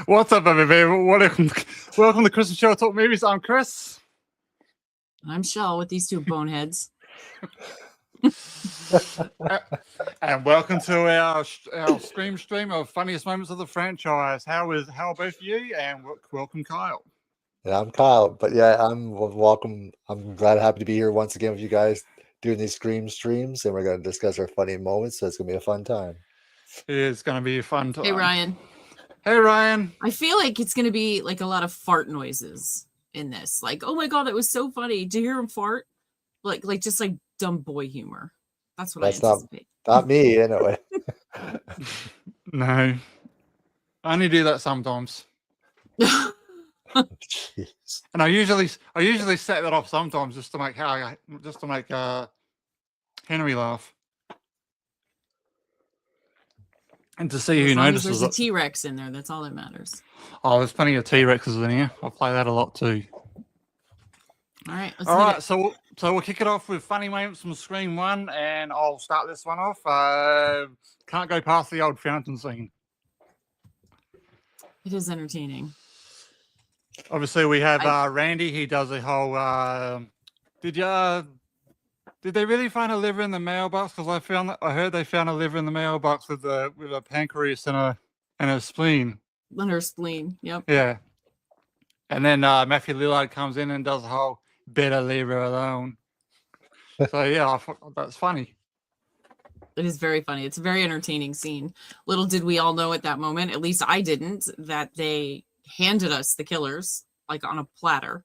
What's up, everybody? Welcome to Chris and Shell Talk Movies. I'm Chris. I'm Shell with these two boneheads. And welcome to our stream of funniest moments of the franchise. How are both of you? And welcome, Kyle. Yeah, I'm Kyle, but yeah, I'm welcome. I'm happy to be here once again with you guys doing these streams, and we're going to discuss our funny moments. So it's going to be a fun time. It's going to be a fun time. Hey, Ryan. Hey, Ryan. I feel like it's going to be like a lot of fart noises in this. Like, oh my god, it was so funny. Did you hear him fart? Like just like dumb boy humor. That's what I anticipate. Not me, anyway. No, I only do that sometimes. Jeez. And I usually set that off sometimes just to make Henry laugh. And to see who notices there's a T-Rex in there, that's all that matters. Oh, there's plenty of T-Rexes in here. I play that a lot too. All right, so we'll kick it off with funny moments from Scream 1, and I'll start this one off. Can't go past the old fountain scene. It is entertaining. Obviously, we have Randy. He does a whole. Did they really find a liver in the mailbox? Because I heard they found a liver in the mailbox with a pancreas and a spleen. And her spleen. Yep. Yeah. And then Matthew Lillard comes in and does a whole better leave her alone. So yeah, I thought that's funny. It is very funny. It's a very entertaining scene. Little did we all know at that moment, at least I didn't, that they handed us the killers like on a platter.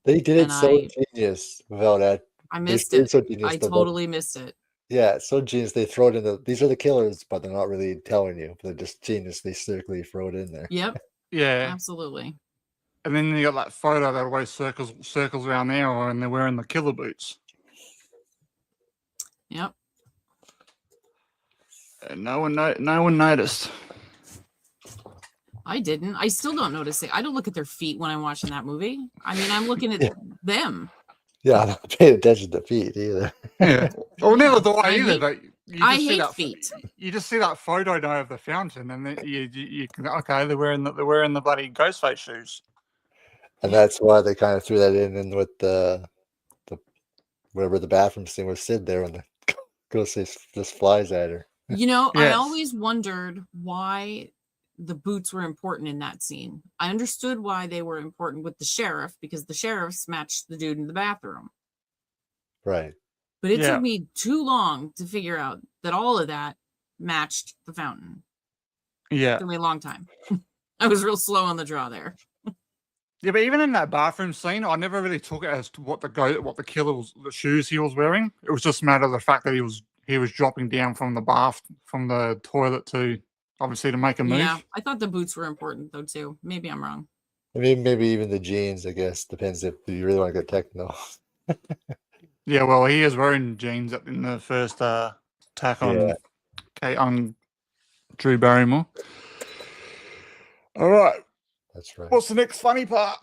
They did it so genius without that. I missed it. I totally missed it. Yeah, it's so genius. They throw it in these are the killers, but they're not really telling you. They're just genius. They circularly throw it in there. Yep. Yeah. Absolutely. And then you got that photo that always circles around there, and they're wearing the killer boots. Yep. And no one noticed. I didn't. I still don't notice it. I don't look at their feet when I'm watching that movie. I mean, I'm looking at them. Yeah, I'm not paying attention to feet either. Yeah. Well, never do I either. But I hate feet. You just see that photo now of the fountain, and then you can they're wearing the bloody Ghostface shoes. And that's why they kind of threw that in with the whatever the bathroom scene with Sid there when the ghost just flies at her. You know, yes. I always wondered why the boots were important in that scene. I understood why they were important with the sheriff, because the sheriffs matched the dude in the bathroom. Right. But it took me too long to figure out that all of that matched the fountain. Yeah. It took me a long time. I was real slow on the draw there. Yeah, but even in that bathroom scene, I never really took it as to what the killer's the shoes he was wearing. It was just a matter of the fact that he was dropping down from the toilet to obviously to make a move. Yeah, I thought the boots were important though too. Maybe I'm wrong. I mean, maybe even the jeans. I guess depends if you really want to get technical. Yeah, well, he is wearing jeans in the first attack on Drew Barrymore. All right. That's right. What's the next funny part?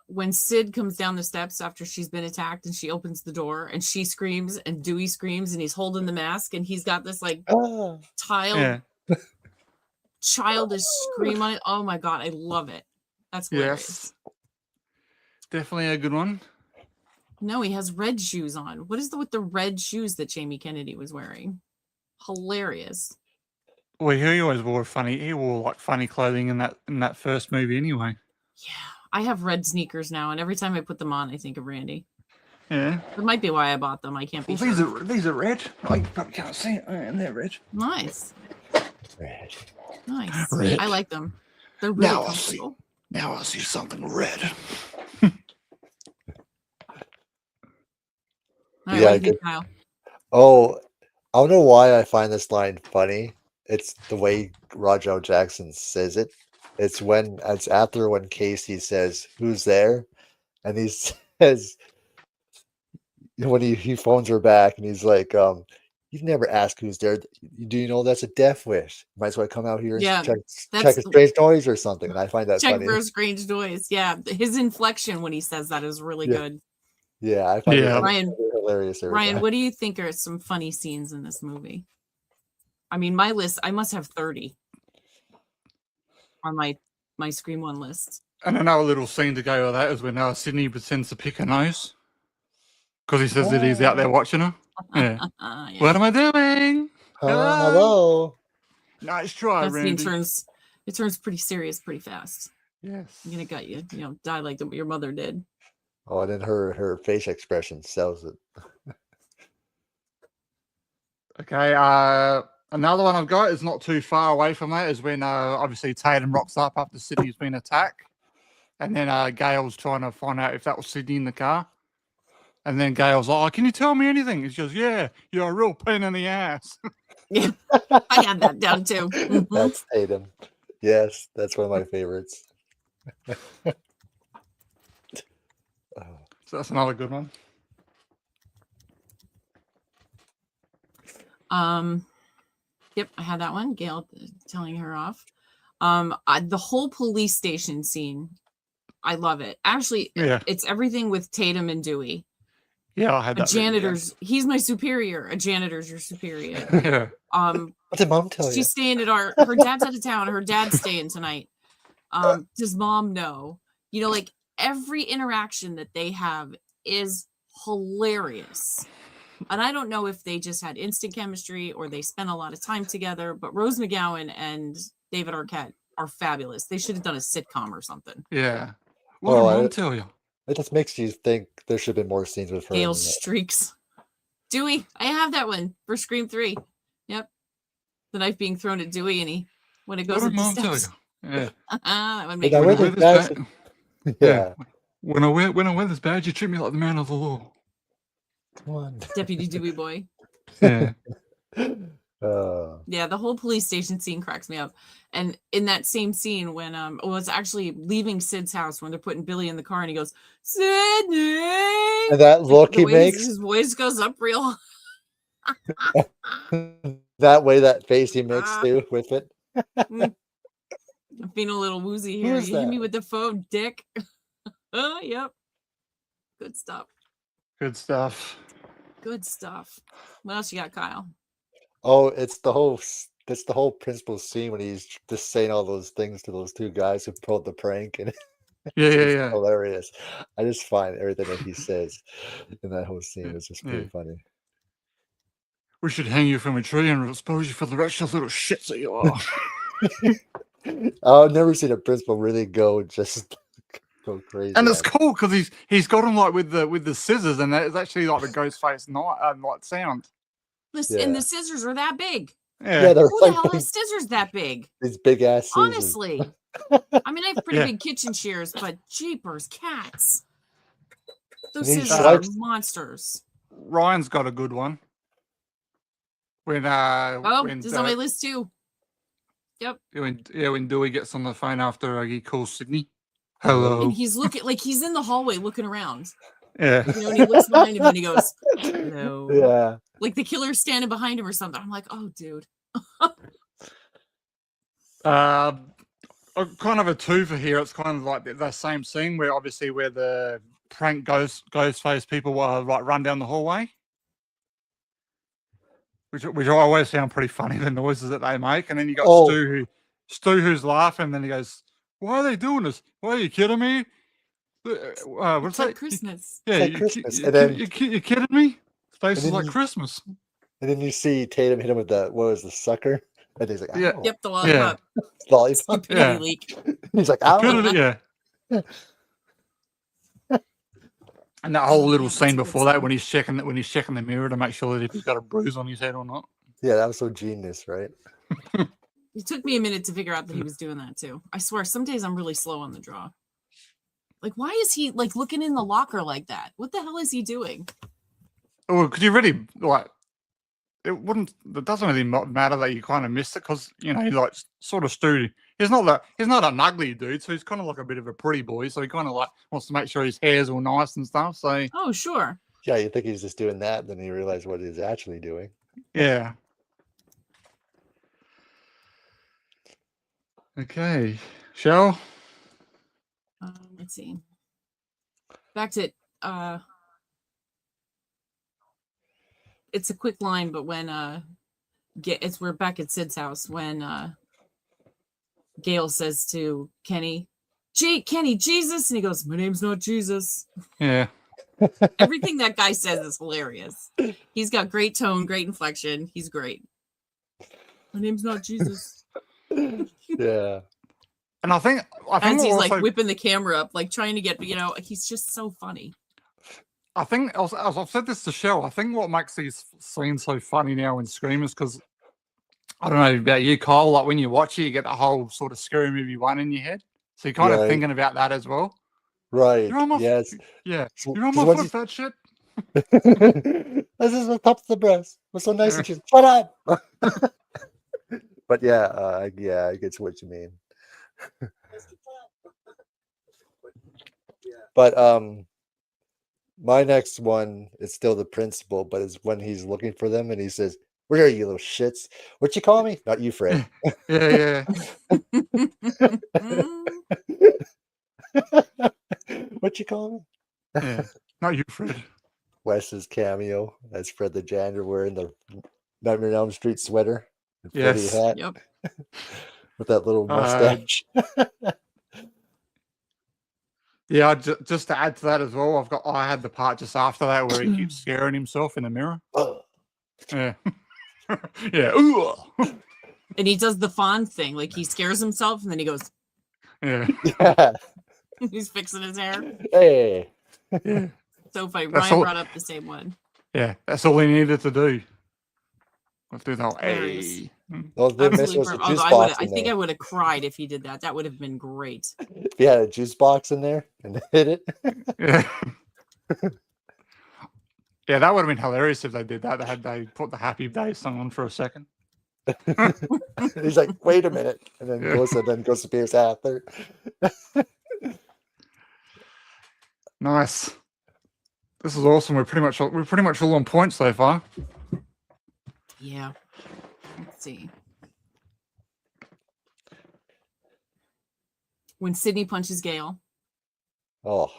When Sid comes down the steps after she's been attacked and she opens the door and she screams and Dewey screams and he's holding the mask and he's got this like childish scream on it. Oh my god, I love it. That's hilarious. Yes. Definitely a good one. No, he has red shoes on. What is with the red shoes that Jamie Kennedy was wearing? Hilarious. Well, he always wore He wore like funny clothing in that first movie, anyway. Yeah, I have red sneakers now, and every time I put them on, I think of Randy. Yeah, it might be why I bought them. I can't be sure. These are red. Oh, you probably can't see it, and they're red. Nice. Red. Nice. Red. I like them. They're really comfortable. Now I see something red. All right, what do you think, Kyle? Oh, I don't know why I find this line funny. It's the way Roger L. Jackson says it. It's after when Casey says, "Who's there?" and he says, when he phones her back and he's like, "You've never asked who's there. Do you know that's a death wish? Might as well come out here and check a strange noise or something." And I find that funny. Check for a strange noise. Yeah, his inflection when he says that is really good. Yeah, I find it hilarious. Ryan, what do you think are some funny scenes in this movie? I mean, my list, I must have 30 on my Scream 1 list. And another little scene to go with that is when Sydney pretends to pick her nose because he says that he's out there watching her. Yeah. Yeah. What am I doing? Hello. Nice try, That scene Randy. turns pretty serious pretty fast. Yes. I'm gonna gut you, die like your mother did. Oh, and then her face expression sells it. Okay. Another one I've got is not too far away from that is when obviously Tatum rocks up after Sydney's been attacked, and then Gail's trying to find out if that was Sydney in the car, and then Gail's like, "Oh, can you tell me anything?" He goes, "Yeah, you're a real pain in the ass." Yeah, I had that down too. Mhm. That's Tatum. Yes, that's one of my favorites. So that's another good one. Yep, I had that one. Gail telling her off. The whole police station scene, I love it. Actually, Yeah. it's everything with Tatum and Dewey. Yeah, I had A that. written down. janitor's, he's my superior. A janitor's your superior. Yeah. What did Mom tell you? She's staying at her dad's out of town. Her dad's staying tonight. Does Mom know? Like every interaction that they have is hilarious. And I don't know if they just had instant chemistry or they spent a lot of time together, but Rose McGowan and David Arquette are fabulous. They should have done a sitcom or something. Yeah. What Well, did Mom tell you? It just makes you think there should have been more scenes with her. Gail in that. streaks. Dewey, I have that one for Scream 3. Yep. The knife being thrown at Dewey and when it goes What up did the Mom tell you? steps. Yeah. That would But make that When I was wear the this best- badge, Yeah. When I wear this badge, you treat me like the man of the law. Come on. Deputy Dewey boy. Yeah. Yeah, the whole police station scene cracks me up. And in that same scene when it's actually leaving Sid's house when they're putting Billy in the car and he goes, Sydney, And that look the he way makes, his voice goes up real. that way, that face he makes too with it. I'm being a little woozy here. is You hit me that? with the phone, dick. Yep. Good stuff. Good stuff. Good stuff. What else you got, Kyle? Oh, it's the whole principal scene when he's just saying all those things to those two guys who pulled the prank, and Yeah, yeah, it's yeah. hilarious. I just find everything that he says in that whole scene is just pretty funny. We should hang you from a tree and expose you for the rest of the little shits that you are. I've never seen a principal really go crazy. And it's at it. cool because he's got him like with the scissors, and that is actually like the Ghostface night sound. And the scissors are that big. Yeah, they're Who the like hell has scissors that big? these big ass scissors. Honestly. I mean, I have pretty Yeah. big kitchen shears, but jeepers, cats. Those And he scissors are swipes- monsters. Ryan's got a good one. When This is on my list too. when Dewey gets on the phone after he calls Sydney. Hello. And he's looking like he's in the hallway looking around. Yeah. And he looks behind him and he goes, hello. Yeah. Like the killer's standing behind him or something. I'm like, oh, dude. Kind of a two for here. It's kind of like the same scene where the prank Ghostface people like run down the hallway, which always sound pretty funny. The noises that they make, and then you got Stu who's laughing. And then he goes, "Why are they doing this? Why are you kidding me? What's It's that? like Christmas. Yeah, like Christmas." And then- you kidding me? Space is then like you- Christmas. And then you see Tatum hit him with the sucker, and he's like, Yeah. "Ow." Yep, the lollipop. Lollipop. Stupidity Yeah. leak. He's like, "Ow." Yeah. And that whole little Yeah, that's scene good before that stuff. when he's checking the mirror to make sure that if he's got a bruise on his head or not. Yeah, that was so genius, right? It took me a minute to figure out that he was doing that too. I swear, some days I'm really slow on the draw. Like, why is he like looking in the locker like that? What the hell is he doing? Well, could you really like? It doesn't really matter that you kind of missed it because he like sort of Stu. He's not an ugly dude, so he's kind of like a bit of a pretty boy. So he kind of like wants to make sure his hair's all nice and stuff. So Oh, sure. Yeah, you think he's just doing that, then you realize what he's actually doing. yeah. Okay, Shell. Let's see. Back to it's a quick line, but when we're back at Sid's house when Gail says to Kenny, Kenny, Jesus, and he goes, "My name's not Jesus." Yeah. Everything that guy says is hilarious. He's got great tone, great inflection. He's great. My name's not Jesus. Yeah. And I think As he's also, like whipping the camera up, like trying to get, he's just so funny. I think I've said this to Shell. I think what makes these scenes so funny now in Scream is because I don't know about you, Kyle. Like when you watch it, you get the whole sort of Scary Movie 1 in your head, so you're kind of Right. thinking about that as well. Right. You're on my Yes. yeah. So- You're on 'cause my once foot, that shit. This is the top of the breast. What's so nice Yeah. and you shut up. But yeah, I get what you mean. But my next one is still the principal, but it's when he's looking for them and he says, "Where are you, little shits? What you call me? Not you, Fred." Yeah. What you call me? Yeah. Not you, Fred. Wes's cameo as Fred the janitor wearing the Nightmare on Elm Street sweater and Freddy Yes. hat Yep. with that little mustache. Yeah, just to add to that as well, I had the part just after that where he keeps scaring himself in the mirror. Yeah. Yeah. Ooh. And he does the fawn thing, like he scares himself and then he goes, Yeah. Yeah. he's fixing his hair. Hey. Yeah. So funny. That's Ryan all- brought up the same one. Yeah. That's all he needed to do. Let's do the whole Hilarious. hey. Those big miss Absolutely was a perfect. juice Although box I in think I there. would have cried if he did that. That would have been great. If he had a juice box in there and hit it. Yeah. Yeah, that would have been hilarious if they did that. They put the Happy Days song on for a second. He's like, "Wait a minute," and then Yeah. goes to Pierce after. Nice. This is awesome. We're pretty much all on point so far. Yeah. Let's see. When Sydney punches Gail, Oh,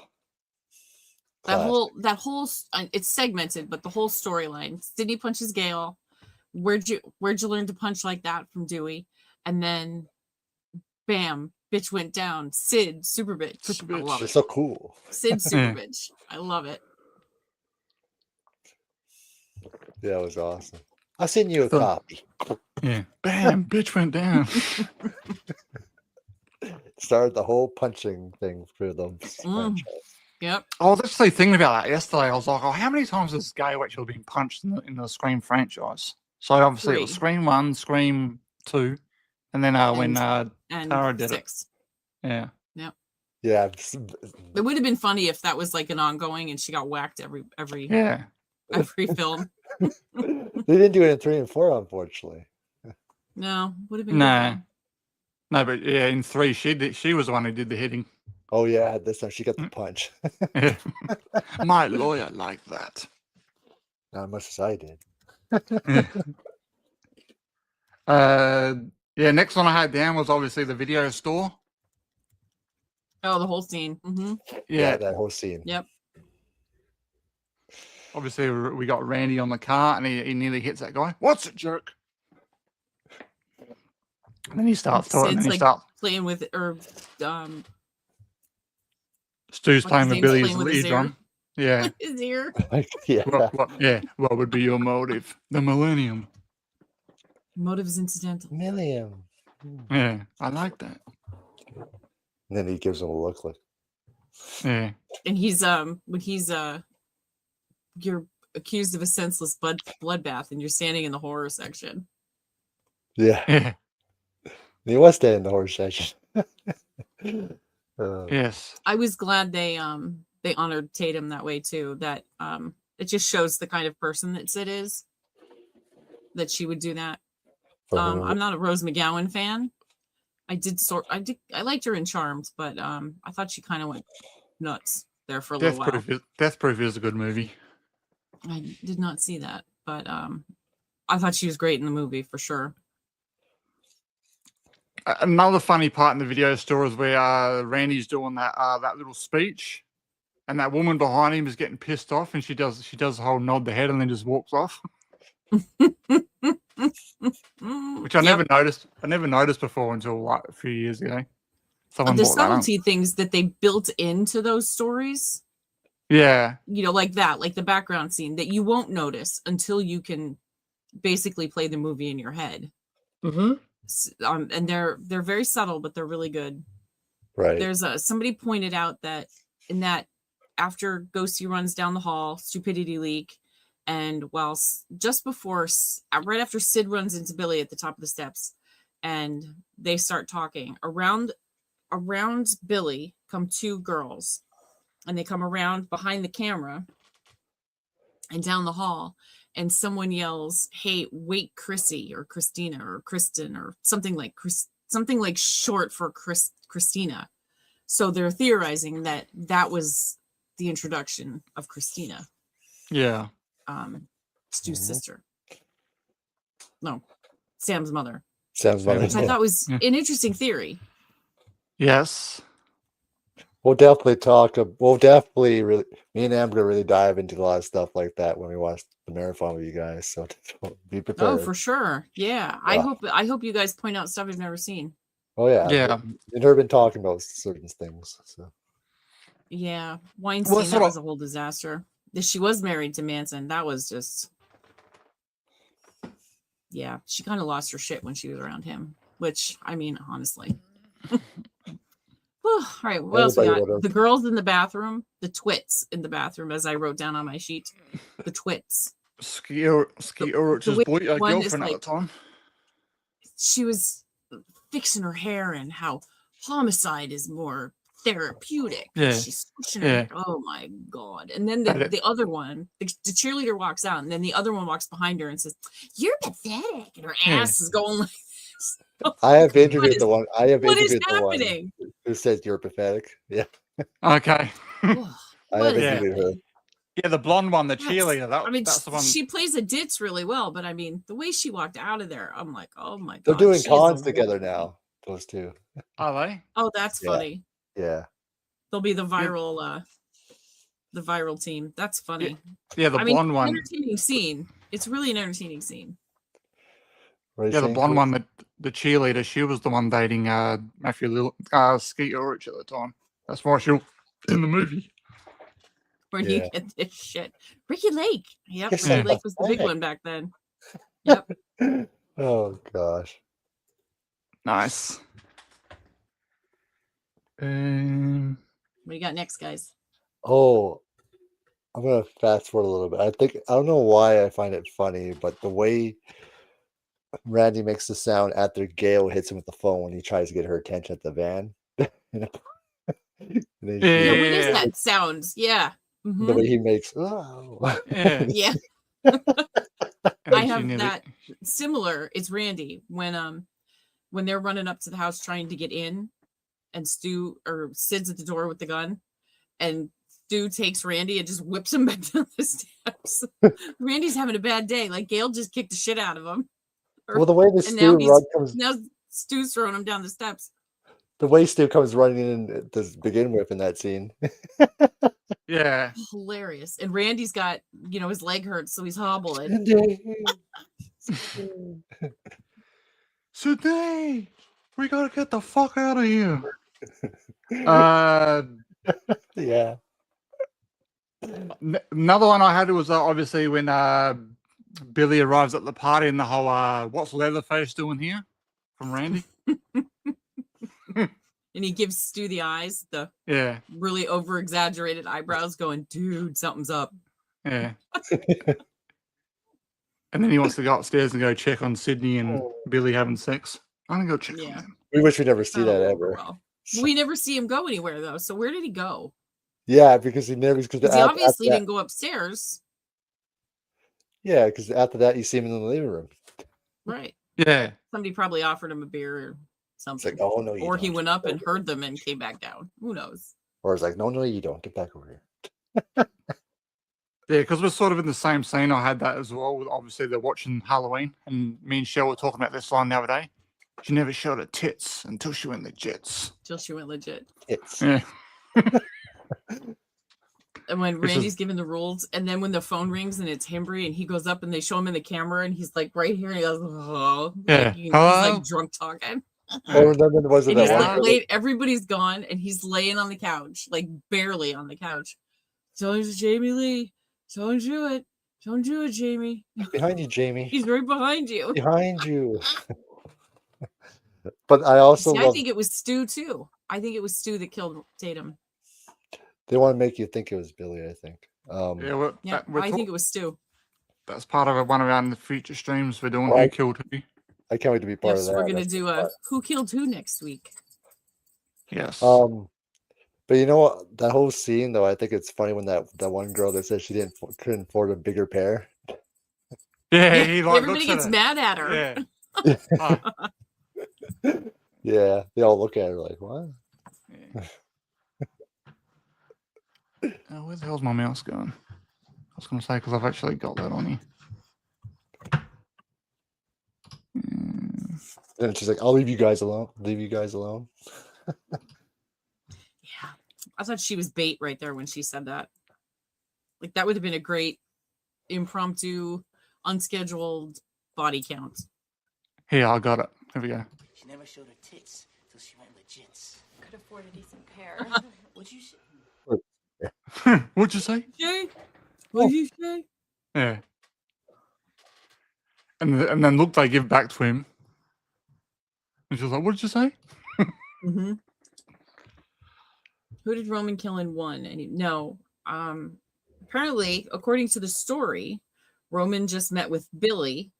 that classic. whole it's segmented, but the whole storyline. Sydney punches Gail. Where'd you learn to punch like that from Dewey? And then, bam, bitch went down. Sid, super bitch. Super I bitch. love They're it. so cool. Sid, super Yeah. bitch. I love it. Yeah, it was awesome. I'll send you a So- copy. Yeah. Bam, bitch went down. Started the whole punching thing for them. Yep. I was actually thinking about that yesterday. I was like, how many times has Gale actually been punched in the Scream franchise? So obviously it was 3. Scream 1, Scream 2, and then when And Tara did 6. Yeah. It would have been funny if that was like an ongoing and she got whacked every yeah. film. They didn't do it in 3 and 4, unfortunately. No, would have been Nah. good. No, but yeah, in 3 she was the one who did the hitting. Oh yeah, this time she got the punch. Yeah. My lawyer liked that. Not as much as I did. Yeah, next one I had down was obviously the video store. Oh, the whole scene. Mm-hmm. Yeah, that whole scene. Yep. obviously we got Randy on the car and he nearly hits that guy. What's a jerk? And then he starts talking. Sid's And he like starts. playing with Stu's what's playing his with name? Billy's Playing with his lead ear? drum. Yeah. his ear. Yeah. What would be your motive? The millennium. Motive is incidental. Million. Yeah, I like that. And then he gives him a look like, Yeah. And he's when he's you're accused of a senseless bloodbath and you're standing in the horror section. yeah. Yeah. He was staying in the horse section. Yes. I was glad they honored Tatum that way too. That it just shows the kind of person that Sid is. That she would do that. I'm not a Rose McGowan fan. I liked her in Charmed, but I thought she kind of went nuts there for a little while. Death Proof is a good movie. I did not see that, but I thought she was great in the movie for sure. Another funny part in the video store is where Randy's doing that little speech, and that woman behind him is getting pissed off, and she does the whole nod the head and then just walks off. Which I never noticed. I never noticed before until like a few years ago. Someone The brought that up. subtlety things that they built into those stories, Yeah. like that, like the background scene that you won't notice until you can basically play the movie in your head. Mm-hmm. And they're very subtle, but they're really good. Right. There's somebody pointed out that in that after Ghosty runs down the hall, stupidity leak, and just before, right after Sid runs into Billy at the top of the steps, and they start talking around Billy come two girls, and they come around behind the camera and down the hall, and someone yells, "Hey, wait, Chrissy," or Christina, or Kristen, or something like short for Christina. So they're theorizing that was the introduction of Christina. Yeah. Stu's sister. No, Sam's mother. Sam's mother. Which I thought was an interesting theory. Yes. We'll definitely talk. We'll definitely really. Me and Am gonna really dive into a lot of stuff like that when we watch the marathon with you guys. So be prepared. Oh, for sure. Yeah. I hope you guys point out stuff I've never seen. Oh yeah. Yeah. We've never been talking about certain things. So. Yeah, Weinstein. That was a whole disaster. She was married to Manson. That was just. Yeah, she kind of lost her shit when she was around him. Which, I mean, honestly. All right, what else we got? The girls in the bathroom, the twits in the bathroom, as I wrote down on my sheet. The twits. Skeet Ulrich's girlfriend at the time. She was fixing her hair and how homicide is more therapeutic. Yeah. She's pushing her. Oh my God. And then the other one, the cheerleader walks out, and then the other one walks behind her and says, "You're pathetic." And her ass is going like this. I have interviewed the one. What is happening? Who says you're pathetic? Yeah. Okay. I have interviewed her. Yeah, the blonde one, the cheerleader. That's the one. She plays a ditz really well, but I mean, the way she walked out of there, I'm like, oh my God. They're doing cons together now. Those two. Are they? Oh, that's funny. Yeah. They'll be the viral team. That's funny. Yeah, the blonde one. Entertaining scene. It's really an entertaining scene. Right, yeah, the blonde one, the cheerleader, she was the one dating Skeet Ulrich at the time. That's why she was in the movie. Where you get this shit. Ricky Lake. Yep, Ricky Lake was the big one back then. Yep. Oh gosh. Nice. What do you got next, guys? Oh, I'm gonna fast forward a little bit. I don't know why I find it funny, but the way Randy makes the sound after Gail hits him with the phone when he tries to get her attention at the van. What is that sound? Yeah. Mm-hmm. The way he makes. Oh. Yeah. I have that similar. It's Randy when they're running up to the house trying to get in, and Sid's at the door with the gun, and Stu takes Randy and just whips him back down the steps. Randy's having a bad day. Like Gail just kicked the shit out of him. Well, the way the Stu comes now, Stu's throwing him down the steps. The way Stu comes running in to begin with in that scene. Yeah. Hilarious. And Randy's got, his leg hurts, so he's hobbling. Sydney, we gotta get the fuck out of here. Yeah. Another one I had was obviously when Billy arrives at the party and the whole "What's Leatherface doing here?" from Randy. And he gives Stu the eyes, the really over-exaggerated eyebrows, going, "Dude, something's up." Yeah. And then he wants to go upstairs and go check on Sydney and Billy having sex. I'm gonna go check on them. We wish we never see that ever. Well. We never see him go anywhere though. So where did he go? Yeah, because he never. Because he obviously didn't go upstairs. Yeah, because after that, you see him in the living room. Right. Yeah. Somebody probably offered him a beer or something. It's like, oh no, or he went up and heard them and came back down. Who knows? Or it's like, no, you don't. Get back over here. Yeah, because we're sort of in the same scene. I had that as well. Obviously, they're watching Halloween, and me and Shell were talking about this line the other day. She never showed her tits until she went legit. Till she went legit. Tits. Yeah. And when It's just- Randy's giving the rules, and then when the phone rings and it's Himbry, and he goes up and they show him in the camera, and he's like right here, and he goes, oh, Yeah. like, he's Hello? like drunk talking. Or then was it And that he's one? like girl late, everybody's gone, and he's laying on the couch, like barely on the couch. So Jamie Lee, don't do it. Don't do it, Jamie. Behind you, Jamie. He's right behind you. Behind you. But I also See, I love. think it was Stu too. I think it was Stu that killed Tatum. They want to make you think it was Billy. I think. Yeah, Yeah, I think it was Stu. that's part of one of the future streams we're doing. Well, Who killed who? I can't wait to be part Yes, of that. we're gonna That's do a Who Killed Who next week. Yes. But you know what? That whole scene, though, I think it's funny when that one girl that said she couldn't afford a bigger pair. yeah, he like everybody looks at gets it. mad at her. Yeah. Yeah, they all look at her like, "What?" Yeah. Oh, where the hell's my mouse going? I was going to say because I've actually got that on here. And she's like, "I'll leave you guys alone. Leave you guys alone." Yeah, I thought she was bait right there when she said that. Like that would have been a great impromptu, unscheduled body count. Here, I got it. Here we go. She never showed her tits till she went legit. Could afford a decent pair. What'd you say? What'd you say? Jay, what did you say? Yeah. And then look, they give back to him. And she's like, what did you say? Mm-hmm. Who did Roman kill in one? No. Apparently, according to the story, Roman just met with Billy,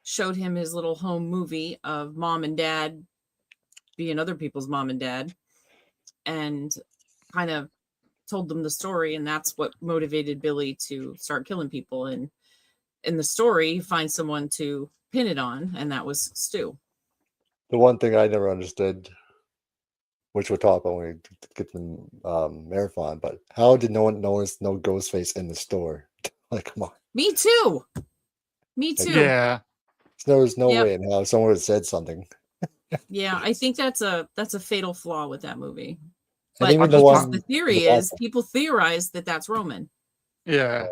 showed him his little home movie of mom and dad being other people's mom and dad, and kind of told them the story, and that's what motivated Billy to start killing people. And in the story, he finds someone to pin it on, and that was Stu. The one thing I never understood, which we'll talk about when we get to the marathon, but how did no one notice no Ghostface in the store? Like, come on. Me too. Me too. Yeah. There was no Yep. way in hell someone would have said something. Yeah, I think that's a fatal flaw with that movie. And But even the because one, the theory the is, people theorize that that's Roman. Yeah.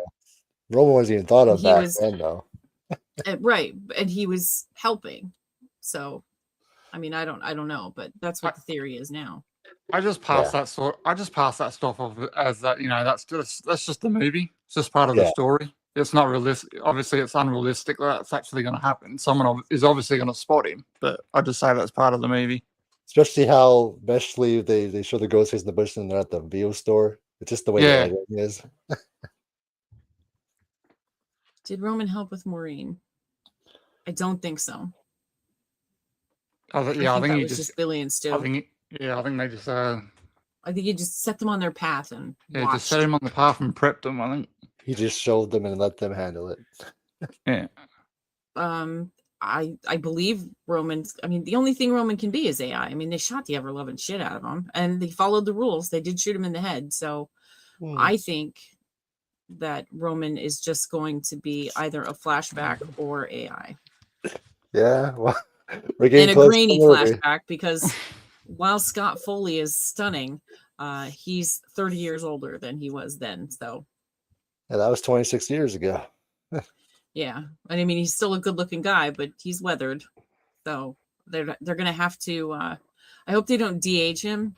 Roman wasn't even thought of He back was- then, though. Right, and he was helping. So, I mean, I don't know, but that's what the theory is now. I just pass that stuff off as that, that's just the movie. It's just part of the Yeah. story. It's not realistic. Obviously, it's unrealistic that that's actually going to happen. Someone is obviously going to spot him, but I just say that's part of the movie. Especially how, especially they show the Ghostface in the bush and they're at the video store. It's just the way Yeah. the editing is. Did Roman help with Maureen? I don't think so. I I think that he was just Billy and Stu. I think they just I think he just set them on their path and just set watched. him on the path and prepped him. I think. He just showed them and let them handle it. Yeah. I believe Roman's. I mean, the only thing Roman can be is AI. I mean, they shot the ever loving shit out of him, and they followed the rules. They did shoot him in the head, so I think that Roman is just going to be either a flashback or AI, Yeah, well, we're and getting a close to grainy the movie. flashback because while Scott Foley is stunning, he's 30 years older than he was then. So Yeah, that was 26 years ago. yeah, and I mean he's still a good-looking guy, but he's weathered. So they're gonna have to. I hope they don't de-age him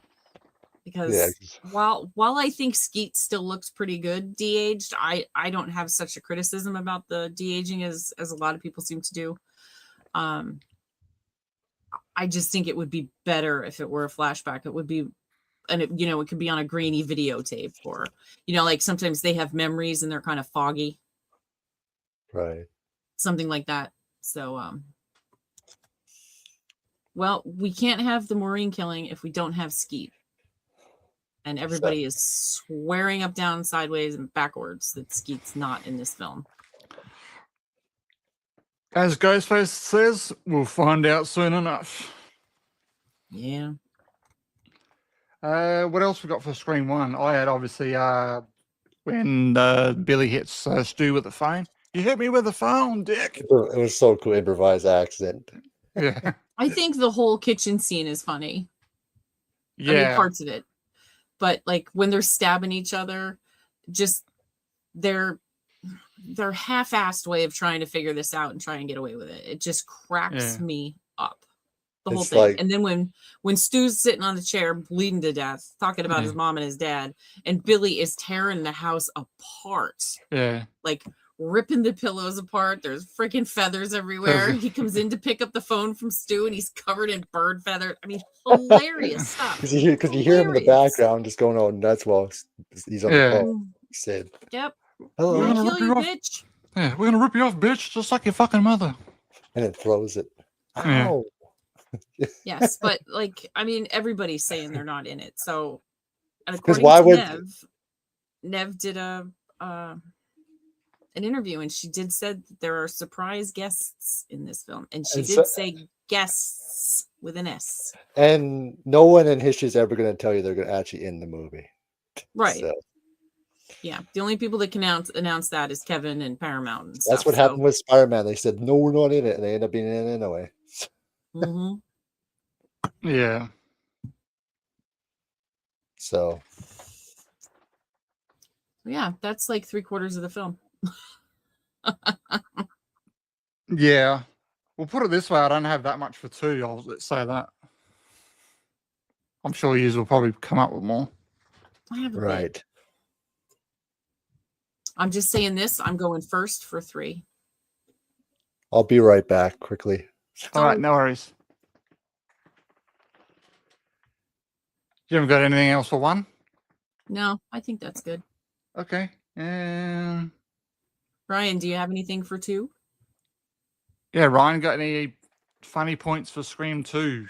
because Yeah. while I think Skeet still looks pretty good de-aged, I don't have such a criticism about the de-aging as a lot of people seem to do. I just think it would be better if it were a flashback. It would be, and it could be on a grainy videotape, or like sometimes they have memories and they're kind of foggy. Right. Something like that. So, well, we can't have the Maureen killing if we don't have Skeet. And everybody is swearing up, down, sideways, and backwards that Skeet's not in this film. As Ghostface says, we'll find out soon enough. Yeah. What else we got for screen one? I had obviously when Billy hits Stu with the phone. You hit me with the phone, Dick. It was so cool, improvised accident. Yeah. I think the whole kitchen scene is funny. I mean, Yeah. parts of it. But like when they're stabbing each other, just their half-assed way of trying to figure this out and try and get away with it. It just cracks me up. The whole It's thing. like- And then when Stu's sitting on the chair bleeding to death, talking about his mom and his dad, and Billy is tearing the house apart. Yeah. Like ripping the pillows apart. There's freaking feathers everywhere. He comes in to pick up the phone from Stu and he's covered in bird feathers. I mean, hilarious stuff. Because you hear him in the Hilarious. background just going all nuts while he's on the phone. Sid. Yep. Hello. I'm We're gonna gonna kill rip you, you off. bitch. Yeah, we're gonna rip you off, bitch, just like your fucking mother. And it throws it. Yeah. Ow. Yes, but like, I mean, everybody's saying they're not in it. So, and 'Cause according why to would- Nev did an interview, and she did said that there are surprise guests in this film, and she And did so- say guests with an S. And no one in history is ever going to tell you they're gonna actually in the movie. Right. So Yeah. The only people that can announce that is Kevin and Paramount. And that's stuff, what happened with Spider-Man. They said, no, we're not in it. And they end up being in it anyway. Mm-hmm. Yeah. So Yeah, that's like 3/4 of the film. Yeah. We'll put it this way, I don't have that much for 2. Let's say that. I'm sure you will probably come up with more. I have a bit. right. I'm just saying this. I'm going first for 3. I'll be right back quickly. All right, no worries. You haven't got anything else for 1? No, I think that's good. Okay. And Ryan, do you have anything for 2? yeah, Ryan, got any funny points for Scream 2?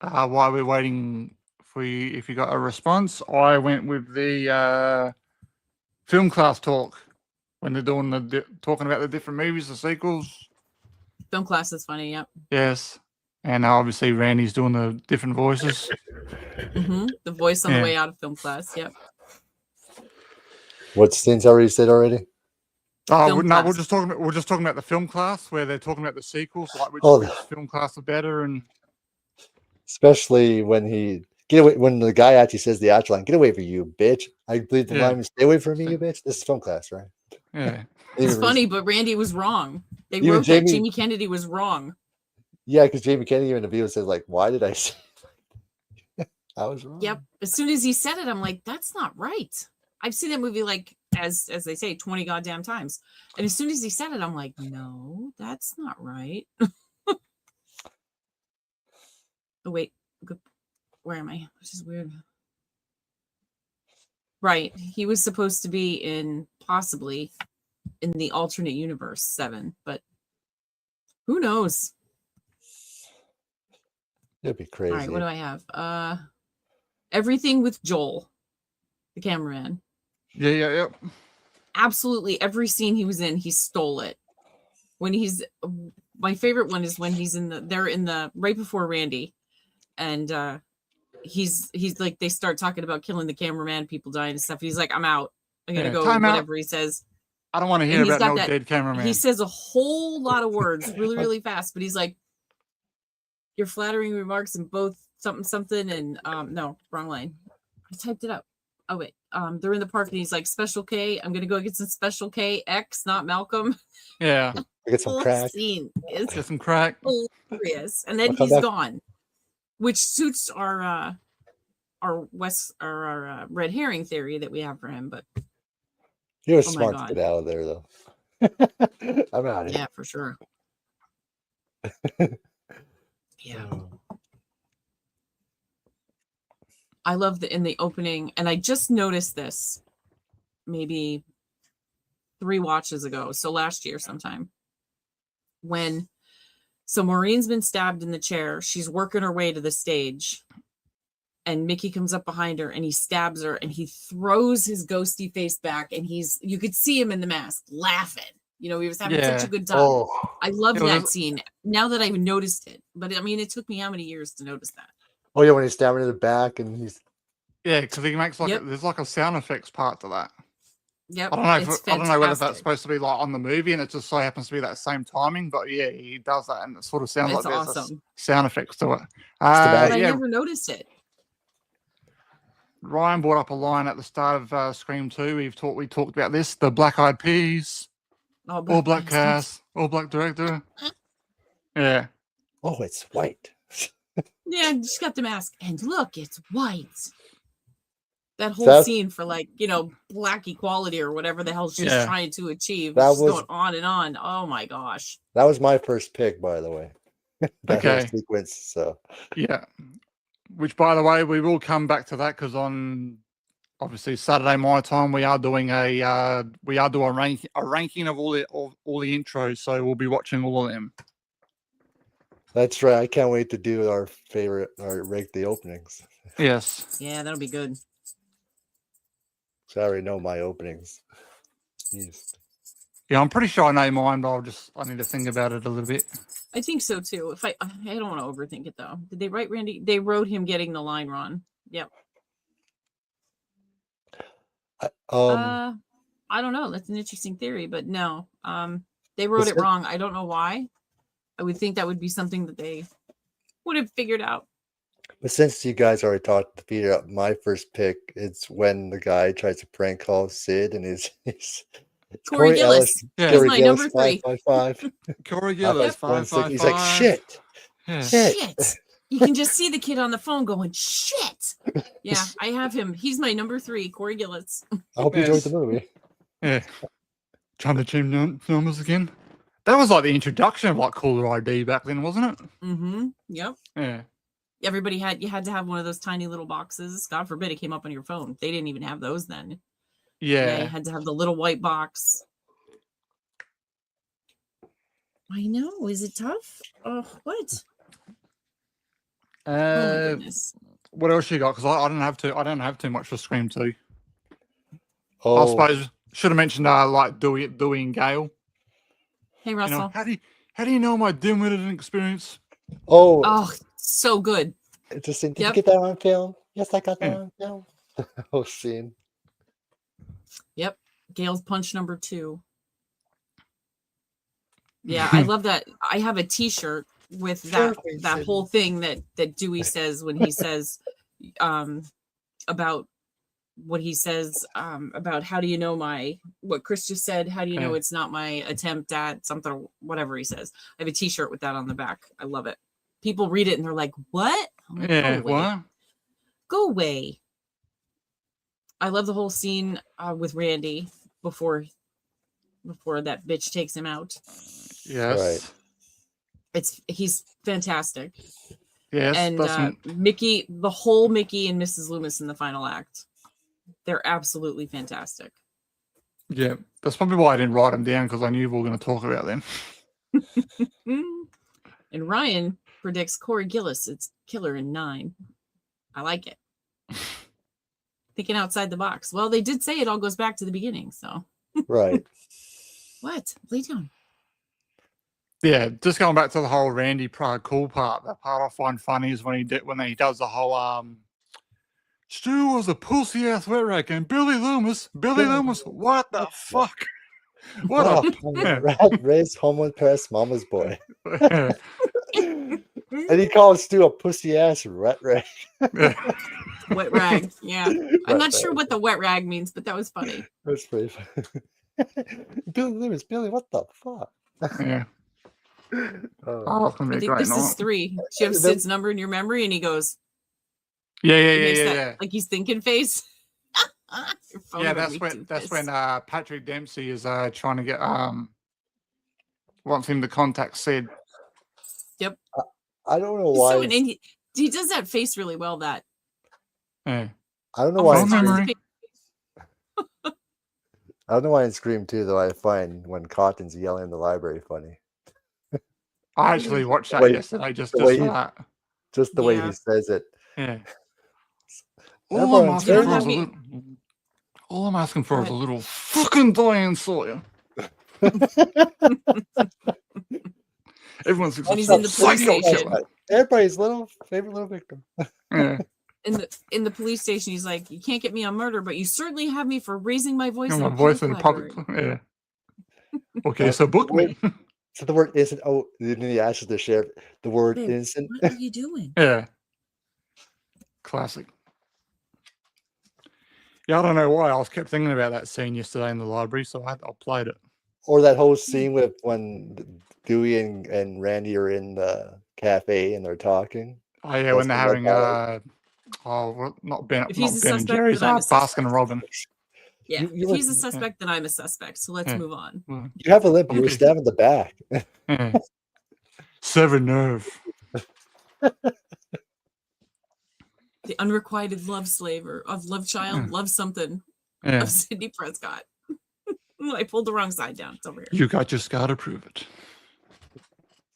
While we're waiting for you, if you got a response, I went with the film class talk when they're doing talking about the different movies, the sequels. Film class is funny. Yep. Yes, and obviously Randy's doing the different voices. The voice on the Yeah. way out of film class. Yep. What Stin's already said already? Oh Film no, class. we're just talking about the film class where they're talking about the sequels, like which film class are better, and Especially when when the guy actually says the actual line, "Get away from you, bitch." I believe the Yeah. line, "Stay away from me, you bitch." This is film class, right? yeah, It's funny, but Randy was wrong. They Even wrote that Jamie- Jamie Kennedy was wrong. Yeah, because Jamie Kennedy in the video says, like, "Why did I say?" I was wrong. Yep. As soon as he said it, I'm like, that's not right. I've seen that movie like as they say 20 goddamn times. And as soon as he said it, I'm like, no, that's not right. Oh wait, where am I? Which is weird. Right. He was supposed to be possibly in the alternate universe 7, but who knows? It'd be crazy. All right, what do I have? Everything with Joel, the cameraman. yeah. Absolutely every scene he was in, he stole it. When my favorite one is when they're in the right before Randy, and he's like, they start talking about killing the cameraman, people dying and stuff. He's like, I'm out. I'm gonna go. Time out. Whatever he says. I don't want to hear And he's about got no that- dead cameraman. He says a whole lot of words really, really fast, but he's like, your flattering remarks in both something and no, wrong line. I typed it up. Oh wait, they're in the park and he's like, Special K, I'm gonna go get some Special K X, not Malcolm. Yeah, I get some Whole crack. scene is get some crack. hilarious, and then I'll come he's back. gone, which suits our red herring theory that we have for him. But He was Oh my smart God. to get out of there, though. I'm out of here. yeah, for sure. Yeah. I love in the opening, and I just noticed this maybe 3 watches ago. So last year sometime. So Maureen's been stabbed in the chair. She's working her way to the stage. And Mickey comes up behind her and he stabs her and he throws his ghosty face back, and you could see him in the mask laughing. He was having such Yeah. a good time. Oh, I love It was- that scene now that I've noticed it. But I mean, it took me how many years to notice that? oh yeah, when he's stabbing in the back and he's Yeah, because he makes Yep. there's like a sound effects part to that. Yep. I don't know. It's I don't know whether that's fantastic. supposed to be like on the movie, and it just so happens to be that same timing. But yeah, he does that, and it sort of sounds It's like there's awesome. sound effects to it. But I Yeah, never noticed it. Ryan brought up a line at the start of Scream 2. We talked about this. The Black Eyed Peas, Oh, all black Peas. cast, all black director. Yeah, Oh, it's white. Yeah, just got the mask. And look, it's white. That whole That- scene for like, black equality or whatever the hell she's Yeah. trying to achieve. That It's just was- going on and on. Oh my gosh. That was my first pick, by the way. That whole Okay. sequence. So yeah. Which, by the way, we will come back to that because on obviously Saturday my time we are doing a ranking of all the intros. So we'll be watching all of them. that's right. I can't wait to do our rank the openings. Yes. Yeah, that'll be good. So I already know my openings. Jeez. Yeah, I'm pretty sure I know mine, but I need to think about it a little bit. I think so too. I don't want to overthink it though. Did they write Randy? They wrote him getting the line wrong. Yep. I don't know. That's an interesting theory, but no. They wrote it wrong. I don't know why. I would think that would be something that they would have figured out. But since you guys already talked to Peter, my first pick, it's when the guy tries to prank call Sid and he's Corey Gillis. Yeah. He's my number 3. 555. Corey Gillis, 555. 555. He's like, shit. Yeah. Shit. You can just see the kid on the phone going, shit. Yeah, I have him. He's my number 3, Corey Gillis. I hope you enjoyed the movie. Yeah. Trying to change numbers again. That was like the introduction of like caller ID back then, wasn't it? Mm-hmm. Yep. Yeah. You had to have one of those tiny little boxes. God forbid it came up on your phone. They didn't even have those then. Yeah, you had to have the little white box. I know. Is it tough? Oh, what? Oh my goodness. What else you got? Because I don't have too much for Scream 2. I Oh, suppose should have mentioned like Dewey and Gale. Hey You Russell. know, how do you know my dim-witted experience? Oh, so good. interesting. Did Yep. you get that on film? Yes, I got that Yeah. on film. Oh, scene. Yep. Gail's punch number 2. Yeah, I love that. I have a t-shirt with that Fairfax. whole thing that Dewey says when he says about what he says about how do you know what Chris just said, how do you know it's not my attempt at something, whatever he says. I have a t-shirt with that on the back. I love it. People read it and they're like, what? I'm like, Yeah, go away. what? Go away. I love the whole scene with Randy before that bitch takes him out. Yes. He's fantastic. Yes. And Mickey, the whole Mickey and Mrs. Loomis in the final act, they're absolutely fantastic. Yeah, that's probably why I didn't write them down because I knew we were going to talk about them. And Ryan predicts Corey Gillis. It's killer in 9. I like it. Thinking outside the box. Well, they did say it all goes back to the beginning. So Right. what? Lay down. Yeah, just going back to the whole Randy cool part. That part I find funny is when he does the whole Stu was a pussy ass wet rag and Billy Loomis, what the fuck? What a Rat raised homeless parents, mama's boy. And he calls Stu a pussy ass rat rag. Wet rag. Yeah. I'm not sure what the wet rag means, but that was funny. That's pretty funny. Billy Loomis, Billy, what the fuck? Yeah. Oh, it's gonna be I a think great this is night. 3. Do you have Sid's number in your memory? And he goes, Yeah, he makes that, yeah. like he's thinking face. Your phone Yeah, would make that's this. when Patrick Dempsey is trying to get wants him to contact Sid. Yep. I don't know He's why. so, and he does that face really well. That Yeah. I don't know almost why. Phone In memory. Scream, I don't know why in Scream 2 though. I find when Cotton's yelling in the library funny. I actually watched that Wait, yesterday just the way for he- that. Just the way Yeah. he says it. Yeah. Everyone's very- All I'm asking for Go is a ahead. little fucking Diane Sawyer. Everyone's And he's in the police psycho. station. Everybody's favorite little victim. Yeah. in the police station, he's like, "You can't get me on murder, but you certainly have me for raising my voice in My a voice in public the library." public. Yeah. Okay, so book me. So the word innocent. Oh, then he asks the sheriff the word Babe, innocent. what are you doing? Yeah. Classic. Yeah, I don't know why. I was kept thinking about that scene yesterday in the library, so I played it. Or that whole scene with when Dewey and Randy are in the cafe and they're talking. Oh yeah, That's when they're the having red not Ben, If he's not a Ben and suspect, Jerry's, then I'm a Baskin suspect. and Robin. Yeah, You if were- he's a suspect, then I'm a suspect. So let's Yeah. move on. Well, You have a limp. You were Okay. stabbed in the back. yeah. Severed nerve. The unrequited love slave or of love child, love something Yeah. of Sidney Prescott. I pulled the wrong side down. It's over here. You just gotta prove it.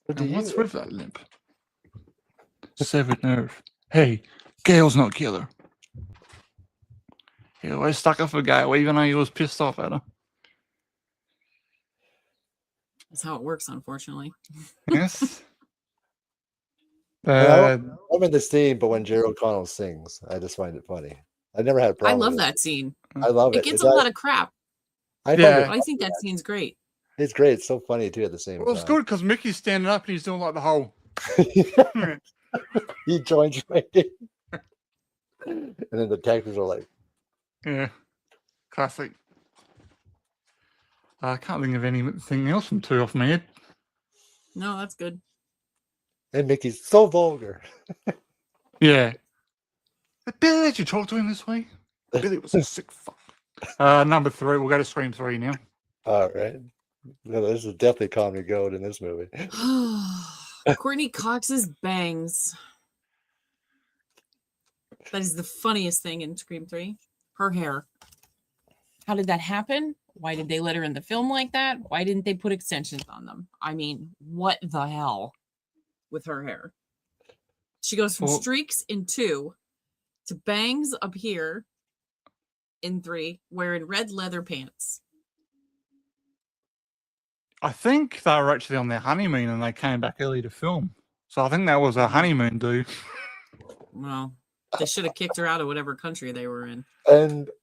What do And what's you? with that limp? Severed nerve. Hey, Gail's not killer. He always stuck up for Gail, even though he was pissed off at her. That's how it works, unfortunately. Yes. Well, I'm in this scene, but when Jerry O'Connell sings, I just find it funny. I never had a I problem. love with that scene. it. I love it. It gets It's a lot of crap, I Yeah. find but I think that scene's great. it's great. It's so funny too at the same well, it's time. good because Mickey's standing up and he's doing like the whole. He joins Randy, and then the detectives are like, Yeah. Classic. I can't think of anything else from two off my head. No, that's good. and Mickey's so vulgar. Yeah. Did Billy let you talk to him this way? Billy was a sick fuck. Number 3. We'll go to Scream 3 now. All right. No, this is definitely comedy gold in this movie. Courtney Cox's bangs. That is the funniest thing in Scream 3. Her hair. How did that happen? Why did they let her in the film like that? Why didn't they put extensions on them? I mean, what the hell with her hair? She goes from Well- streaks in 2 to bangs up here in 3, wearing red leather pants. I think they were actually on their honeymoon and they came back early to film. So I think that was a honeymoon do. Well, they should have kicked her out of whatever country they were in.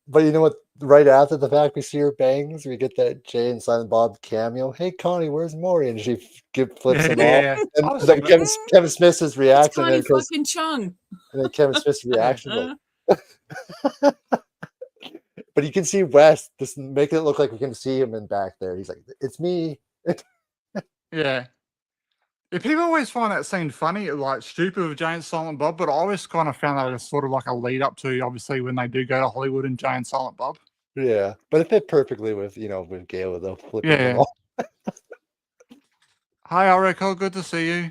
But you know what? Right after the fact we see her bangs, we get that Jay and Silent Bob cameo. Hey Connie, where's Maury? And she flips him off. Yeah. I And was then thinking, Kevin Smith's It's reaction, Connie and, goes, fucking Chung. and then Kevin Smith's reaction, like, but you can see Wes just make it look like we can see him in back there. He's like, "It's me." yeah. Yeah, people always find that scene funny, like stupid with Jay and Silent Bob, but I always kind of found that as sort of like a lead up to, obviously, when they do go to Hollywood and Jay and Silent Bob. Yeah, but it fit perfectly with with Gail though flipping Yeah. him off. Hi, Oracle. Good to see you.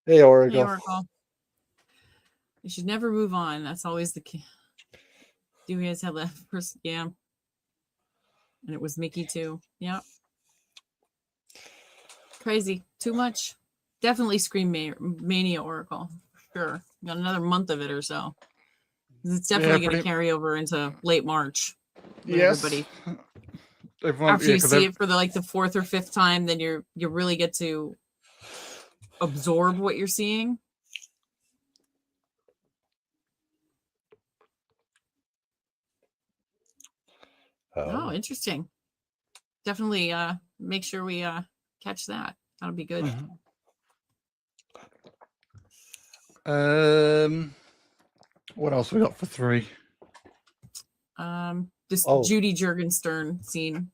Hey, Hey, Oracle. Oracle. You should never move on. That's always the key. Do you guys have that person? Yeah. And it was Mickey too. Yeah. Crazy. Too much. Definitely Scream Mania Oracle. Sure. Got another month of it or so. It's definitely going to pretty- carry over into late March. with Yes. Everybody. Everyone, After yeah, you 'cause see it for the 4th or 5th time, then you really get to absorb what you're seeing. Oh, interesting. Definitely make sure we catch that. That'll be good. What else we got for 3? This Oh. Judy Jurgenstern scene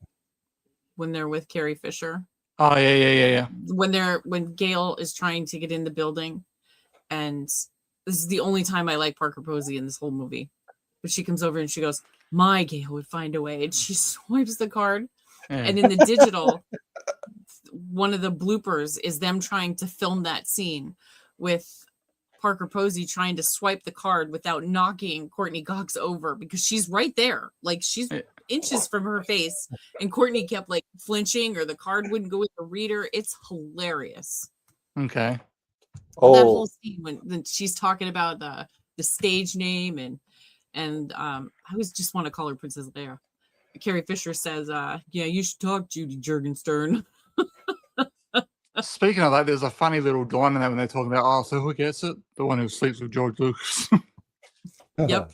when they're with Carrie Fisher. Oh yeah. When Gail is trying to get in the building, and this is the only time I like Parker Posey in this whole movie. But she comes over and she goes, "My Gail would find a way," and she swipes the card. Yeah. And in the digital, one of the bloopers is them trying to film that scene with Parker Posey trying to swipe the card without knocking Courtney Cox over because she's right there. Like she's inches from her face. And Courtney kept flinching or the card wouldn't go with the reader. It's hilarious. Okay. That whole scene when she's talking about the stage name and I always just want to call her Princess Leia. Carrie Fisher says, yeah, you should talk Judy Jurgenstern. Speaking of that, there's a funny little line in that when they're talking about, so who gets it? The one who sleeps with George Lucas. Yep.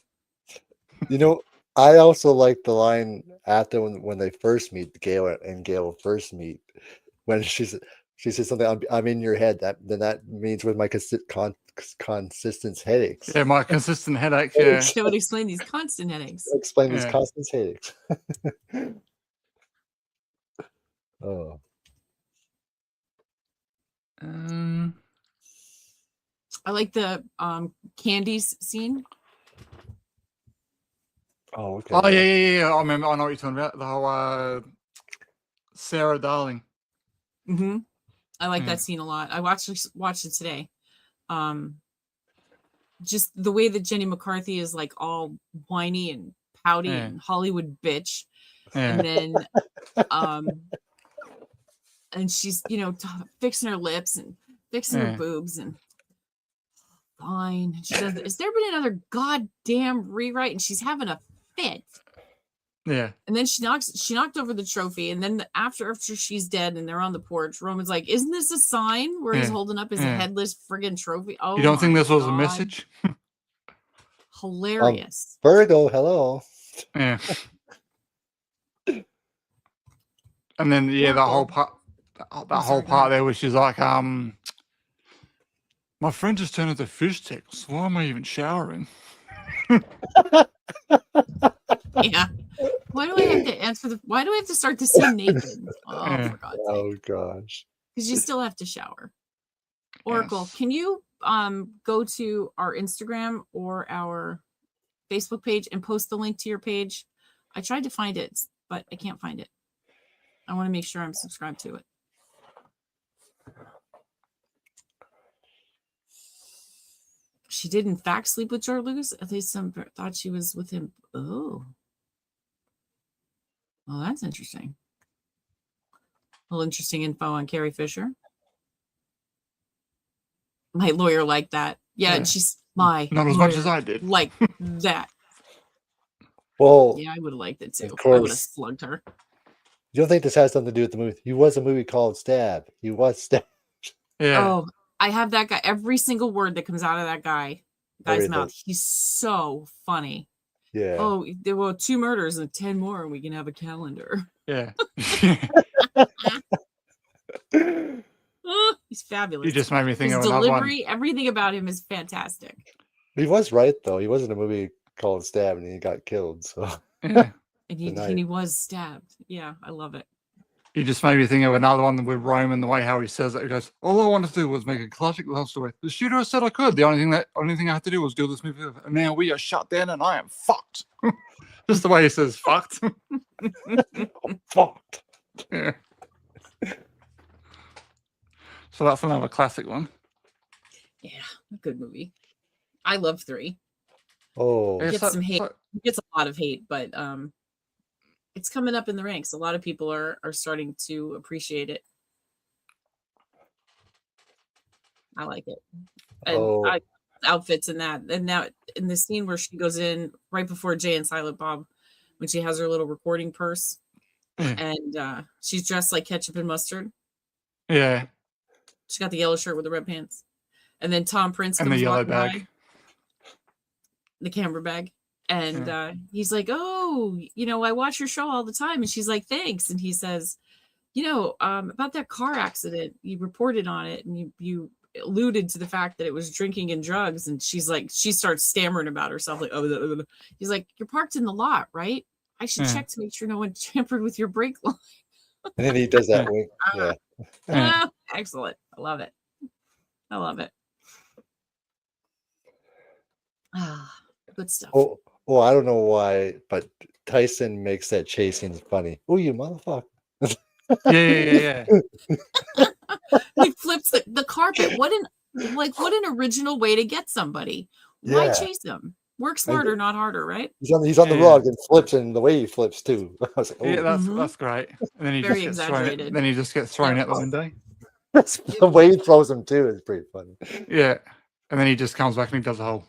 You know, I also like the line after when they first meet, Gail and Gail first meet, when she says something, I'm in your head. That means with my consistent headaches. Yeah, my consistent headaches. Yeah. That would explain these constant headaches. Explain these Yeah. constant headaches. Oh. I like the candies scene. Oh, okay. Oh yeah. I remember. I know what you're talking about. The whole Sarah Darling. Mm-hmm. I like Yeah. that scene a lot. I watched it today. Just the way that Jenny McCarthy is like all whiny and pouty Yeah. and Hollywood bitch, Yeah. and then and she's fixing her lips and fixing her Yeah. boobs and fine. She says, "Has there been another goddamn rewrite?" And she's having a fit. Yeah. And then she knocked over the trophy. And then after she's dead and they're on the porch, Roman's like, "Isn't this a sign?" Where he's holding up his headless friggin' trophy. Oh, You don't think this was a God. message? Hilarious. Virgo, hello. Yeah. And then the whole part, there, where she's like, my friend just turned into fish tanks. Why am I even showering? Yeah. Why do I have to answer why do I have to start the scene naked? Oh, Yeah. for God's sake. Oh gosh. Because you still have to shower. Oracle, Yes. can you go to our Instagram or our Facebook page and post the link to your page? I tried to find it, but I can't find it. I want to make sure I'm subscribed to it. She did in fact sleep with George Lucas. At least some thought she was with him. Oh. Well, that's interesting. A little interesting info on Carrie Fisher. My lawyer liked that. Yeah, and she's my Not as much as I did. Like that. Well, Yeah, I would have liked it too. of I would have course. slugged her. You don't think this has something to do with the movie? He was a movie called Stab. He was stabbed. Yeah. Oh, I have that guy. Every single word that comes out of that guy's Everything. mouth. He's so funny. Yeah. Oh, there were 2 murders and 10 more, and we can have a calendar. Yeah. Oh, he's fabulous. You just made me think His of another one. delivery, everything about him is fantastic. He was right though. He was in a movie called Stab and he got killed. So Yeah. And he was stabbed. Yeah, I love it. You just made me think of another one with Roman, the way how he says it. He goes, "All I wanted to do was make a classic love story. The shooter said I could. The only thing I had to do was do this movie. And now we are shut down and I am fucked." Just the way he says fucked. fucked. Yeah. So that's another classic one. Yeah, a good movie. I love 3. Oh. Yeah, Gets some hate. Gets a lot of hate, but it's coming up in the ranks. A lot of people are starting to appreciate it. I like it. And outfits in that. And now in the scene where she goes in right before Jay and Silent Bob, when she has her little recording purse and she's dressed like ketchup and mustard. Yeah. She's got the yellow shirt with the red pants. And then Tom Prince And comes the yellow walking bag. by, the camera bag. And he's like, "Oh, I watch your show all the time." And she's like, "Thanks." And he says, about that car accident, you reported on it and you alluded to the fact that it was drinking and drugs. And she's like, she starts stammering about herself. Like, oh, he's like, "You're parked in the lot, right? I should check to make sure no one tampered with your brake line." And then he does that wink. Yeah. Excellent. I love it. I love it. Good stuff. Oh, I don't know why, but Tyson makes that chase scene funny. Oh, you motherfucker. Yeah. He flips the carpet. What an original way to get somebody. Why chase them? Work smarter, not harder, right? He's on the rug and flips, and the way he flips too. I was like, oh. Yeah, that's great. And then he Very just gets exaggerated. thrown. Then he just gets thrown out the window. The way he throws him too is pretty funny. Yeah, and then he just comes back and he does a whole.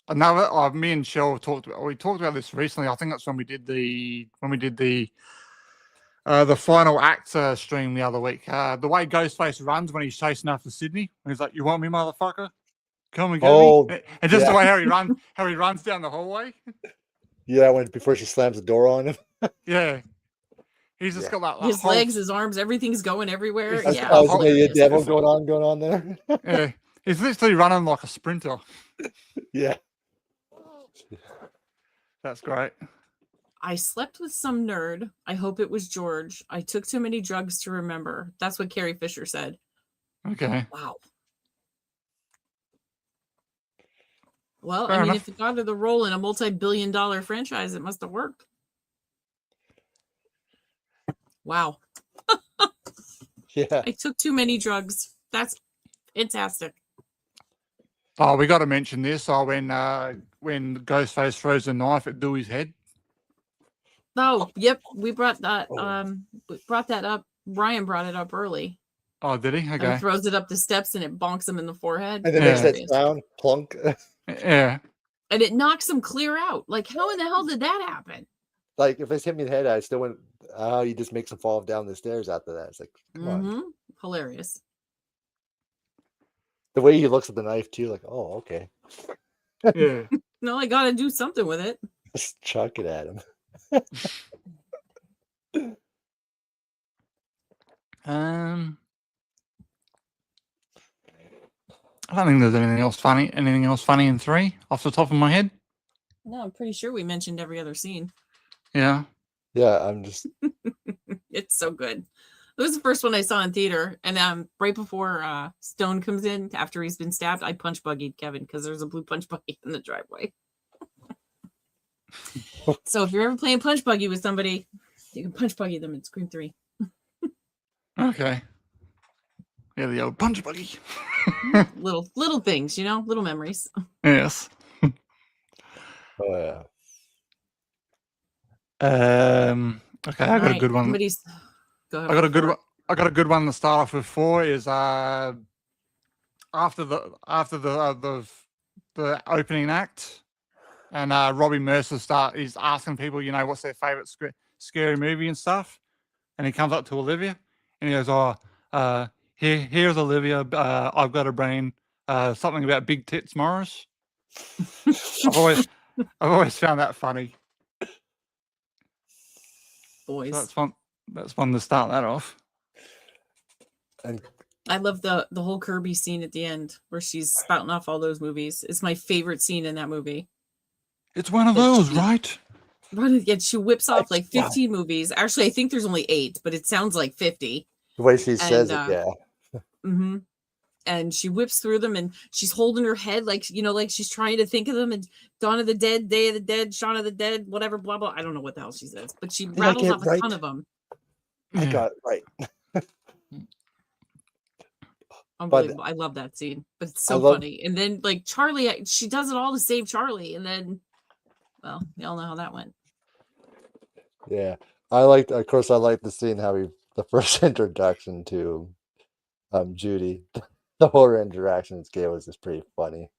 Another. Me and Shell talked about. We talked about this recently. I think that's when we did the the final act stream the other week. The way Ghostface runs when he's chasing after Sydney. He's like, "You want me, motherfucker? Come and get Oh, me." And just the yeah. way how he runs down the hallway. Yeah, before she slams the door on him. Yeah, he's just Yeah. got that. His whole, legs, his arms, everything's going everywhere. He's Yeah, got I was gonna hilarious. devil going on there. Yeah, he's literally running like a sprinter. Yeah. That's great. I slept with some nerd. I hope it was George. I took too many drugs to remember. That's what Carrie Fisher said. Okay. Wow. Well, Fair I mean, enough. if it got her the role in a multi-billion-dollar franchise, it must have worked. Wow. Yeah. I took too many drugs. That's fantastic. Oh, we got to mention this. Oh, when Ghostface throws a knife at Dewey's head. Oh, yep. We brought that. Oh. We brought that up. Ryan brought it up early. Oh, did he? And Okay. he throws it up the steps and it bonks him in the forehead. And then Yeah. makes that sound, plunk. Yeah. And it knocks him clear out. Like, how in the hell did that happen? Like if it's hit me in the head, I still went. Oh, he just makes him fall down the stairs after that. It's like, come on. Hilarious. The way he looks at the knife too, like, oh, okay, Yeah. No, I got to do something with it. just chuck it at him. I don't think there's anything else funny. Anything else funny in 3 off the top of my head? No, I'm pretty sure we mentioned every other scene. Yeah. Yeah, I'm just. It's so good. It was the first one I saw in theater, and right before Stone comes in after he's been stabbed, I punch buggied Kevin because there's a blue punch buggy in the driveway. So if you're ever playing punch buggy with somebody, you can punch buggy them in Scream 3. Okay. Yeah, the old punch buggy. little things, little memories. Yes. Oh yeah. Okay, I got a good one. Go ahead. I got a good one. I got a good one to start off with 4 is after the opening act, and Robbie Mercer is asking people, what's their favorite scary movie and stuff, and he comes up to Olivia and he goes, here's Olivia. I've got a brain. Something about big tits, Morris. I've always found that funny. Boys. So that's fun to start that off. And I love the whole Kirby scene at the end where she's spouting off all those movies. It's my favorite scene in that movie. It's one of those, right? Yet she whips off like 15 movies. Actually, I think there's only 8, but it sounds like 50. the way she says it, yeah. Mm-hmm. And she whips through them, and she's holding her head like like she's trying to think of them. And Dawn of the Dead, Day of the Dead, Shaun of the Dead, whatever, blah blah. I don't know what the hell she says, but she rattles off a ton of them. I got it right. Unbelievable. I love that scene, but it's so funny. And then like Charlie, she does it all to save Charlie, and then, well, y'all know how that went. Yeah, I like the scene how the first introduction to Judy, the horror interactions gave was just pretty funny.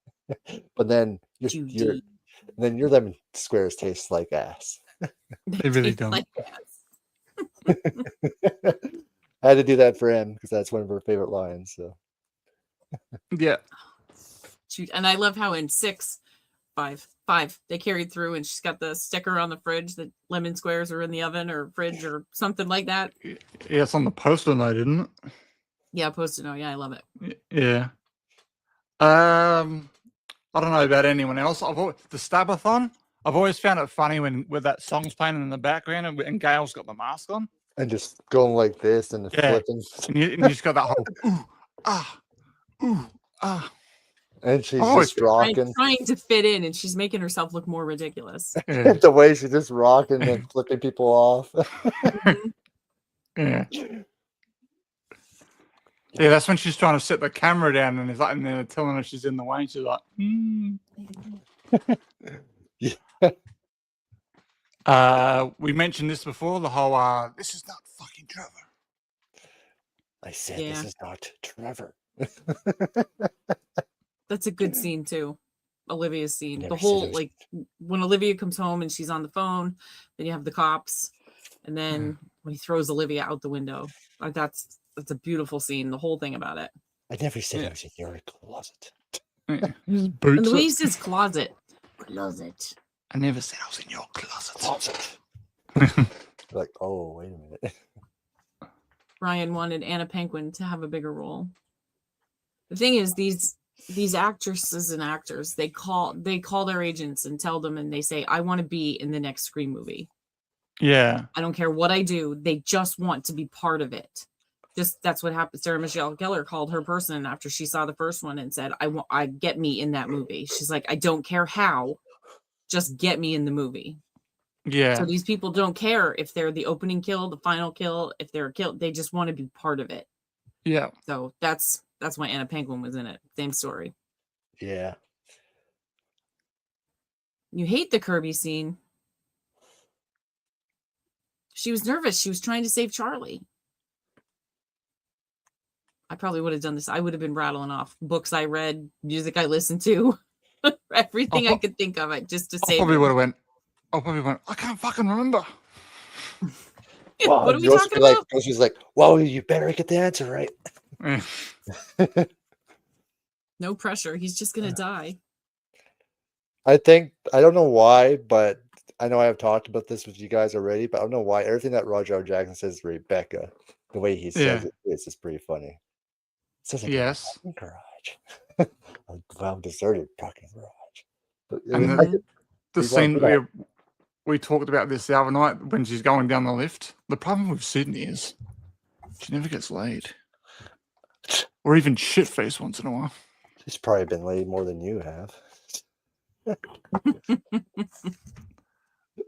But then your lemon squares taste like ass. They really don't. Like ass. I had to do that for him because that's one of her favorite lines. So Yeah. And I love how in 5 they carried through, and she's got the sticker on the fridge that lemon squares are in the oven or fridge or something like that. Yeah, it's on the poster note, isn't it? Yeah, Post-it note. Yeah, I love it. Yeah. I don't know about anyone else. The Stabathon. I've always found it funny when that song's playing in the background and Gail's got the mask on. and just going like this and flipping. And you just got that whole ooh ah. And she's just rocking. Trying to fit in, and she's making herself look more ridiculous. Yeah. The way she's just rocking and flipping people off. Yeah. Yeah, that's when she's trying to set the camera down and and they're telling her she's in the way. And she's like, Yeah. We mentioned this before, the whole this is not fucking Trevor. I said this is not Trevor. That's a good scene too. Olivia's scene. The whole when Olivia comes home and she's on the phone, then you have the cops, and then when he throws Olivia out the window. That's a beautiful scene. The whole thing about it. I never said Yeah. I was in your closet. Yeah, he just And boots the way he it. says closet. Closet. I never said I was in your closet. Like, oh, wait a minute. Ryan wanted Anna Paquin to have a bigger role. The thing is, these actresses and actors, they call their agents and tell them, and they say, I want to be in the next Scream movie. Yeah. I don't care what I do. They just want to be part of it. Just that's what happened. Sarah Michelle Gellar called her person after she saw the first one and said, I get me in that movie. She's like, I don't care how, just get me in the movie. Yeah. So these people don't care if they're the opening kill, the final kill, if they're killed, they just want to be part of it. Yeah. So that's why Anna Paquin was in it. Same story. Yeah. You hate the Kirby scene. She was nervous. She was trying to save Charlie. I probably would have done this. I would have been rattling off books I read, music I listened to, everything I could think of it just to I save probably him. would have went. I can't fucking remember. Well, What are we Joyce talking be like, about? Joyce was like, well, you better get the answer right. Yeah. No pressure. He's just gonna die. I think, I don't know why, but I know I have talked about this with you guys already, but I don't know why everything that Roger Jackson says Rebecca, the way he says it is pretty funny. It sounds like Yes. a garage. A well-deserted parking garage. But, I And mean, the- I could- The you want scene to- we talked about this the other night when she's going down the lift. The problem with Sydney is she never gets laid, or even shit faced once in a while. She's probably been laid more than you have.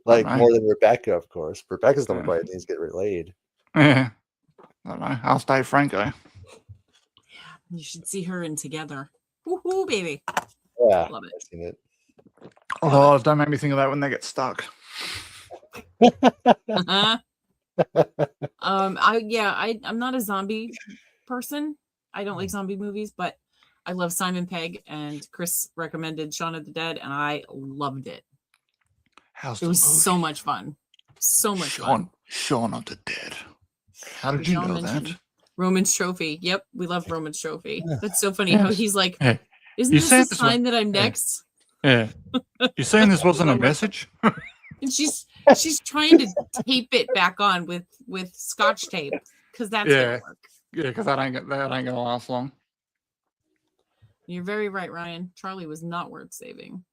Like know. more than Rebecca, of course. Rebecca's the one Yeah. probably needs to get laid. Yeah, I don't know. I'll stay Franco. You should see her in Together. Woohoo, baby. Yeah, Love it. I've seen it. Oh, don't make me think of that when they get stuck. I'm not a zombie person. I don't like zombie movies, but I love Simon Pegg, and Chris recommended Shaun of the Dead, and I loved it. How's It the was movie? so much fun. So much fun. Shaun of the Dead. How did you Sean know mentioned that? Roman's Trophy. Yep, we love Roman's Trophy. Yeah. That's so funny how Yes. he's like, Yeah. isn't You this said a this sign one- that I'm yeah. next? Yeah. You saying this wasn't a So much message? And she's trying to tape it back on with Scotch tape because that's Yeah. gonna work. Yeah, because that ain't gonna last long. You're very right, Ryan. Charlie was not worth saving.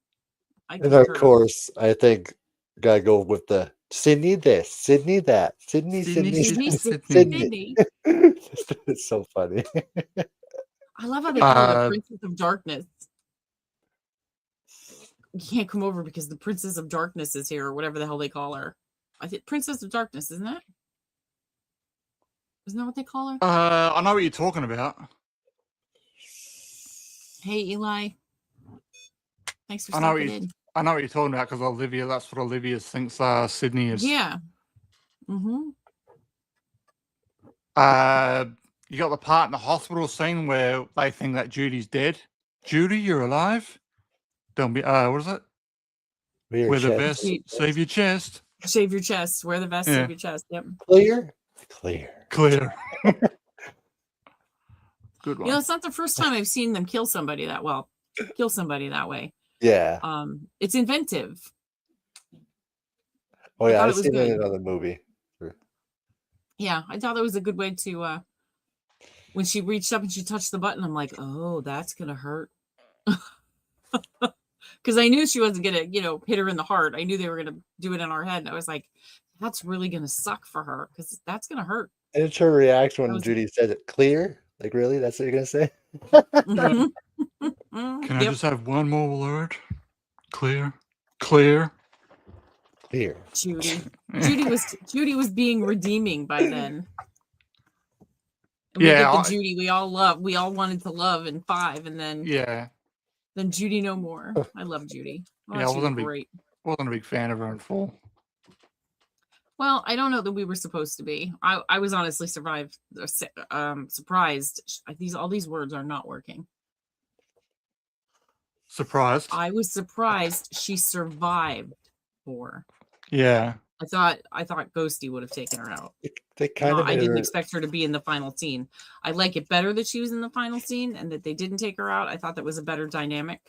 I And of concur. course, I think gotta go with the Sydney this, Sydney that, Sydney. Sydney. It's so funny. I love how they call her the Uh, Princess of Darkness. You can't come over because the Princess of Darkness is here, or whatever the hell they call her. I think Princess of Darkness, isn't that? Isn't that what they call her? I know what you're talking about. Hey, Eli. Thanks for I know what stopping you- in. I know what you're talking about because Olivia. That's what Olivia thinks Sydney is. Yeah. Mm-hmm. You got the part in the hospital scene where they think that Judy's dead. Judy, you're alive. Don't be. What is it? Weird Wear the shit. vest. Sweet. Save your chest. Shave your chest. Wear the vest. Yeah. Save your chest. Yep. Clear. Clear. Good one. You know, it's not the first time I've seen them kill somebody that way. Yeah. It's inventive. Oh I yeah, thought I've it was seen it in good. another movie. Yeah, I thought that was a good way to when she reached up and she touched the button, I'm like, oh, that's gonna hurt. Because I knew she wasn't gonna, hit her in the heart. I knew they were gonna do it in our head. And I was like, that's really gonna suck for her because that's gonna hurt. And it's her reaction That when was- Judy said it. Clear? Like really? That's what you're gonna say? Mhm. Can I Yep. just have one more word? Clear. Clear. Clear. Judy. Judy was being redeeming by then. And we Yeah, get the Judy we all wanted to love in 5, and then Yeah. Judy no more. I love Judy. Oh, Yeah, I she was wasn't a big- great. Wasn't a big fan of her in 4. Well, I don't know that we were supposed to be. I was honestly surprised. All these words are not working. Surprised. I was surprised she survived 4. Yeah. I thought Ghosty would have taken her out. They kind No, of I made didn't her expect her to be in the final scene. I like it better that she was in the final scene and that they didn't take her out. I thought that was a better dynamic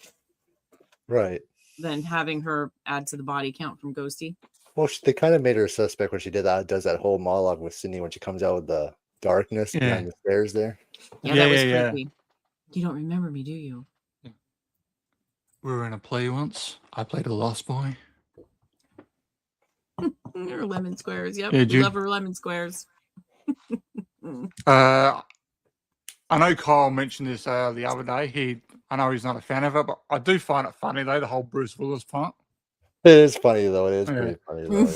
right. than having her add to the body count from Ghosty. Well, they kind of made her a suspect when she does that whole monologue with Sydney when she comes out of the darkness Yeah. behind the stairs there. Yeah, Yeah, that was yeah. creepy. You don't remember me, do you? We were in a play once. I played a lost boy. Her lemon squares. Yep. Yeah, We Jude. love her lemon squares. I know Kyle mentioned this the other day. I know he's not a fan of it, but I do find it funny though, the whole Bruce Willis part. It is funny though. It is Yeah. pretty funny though.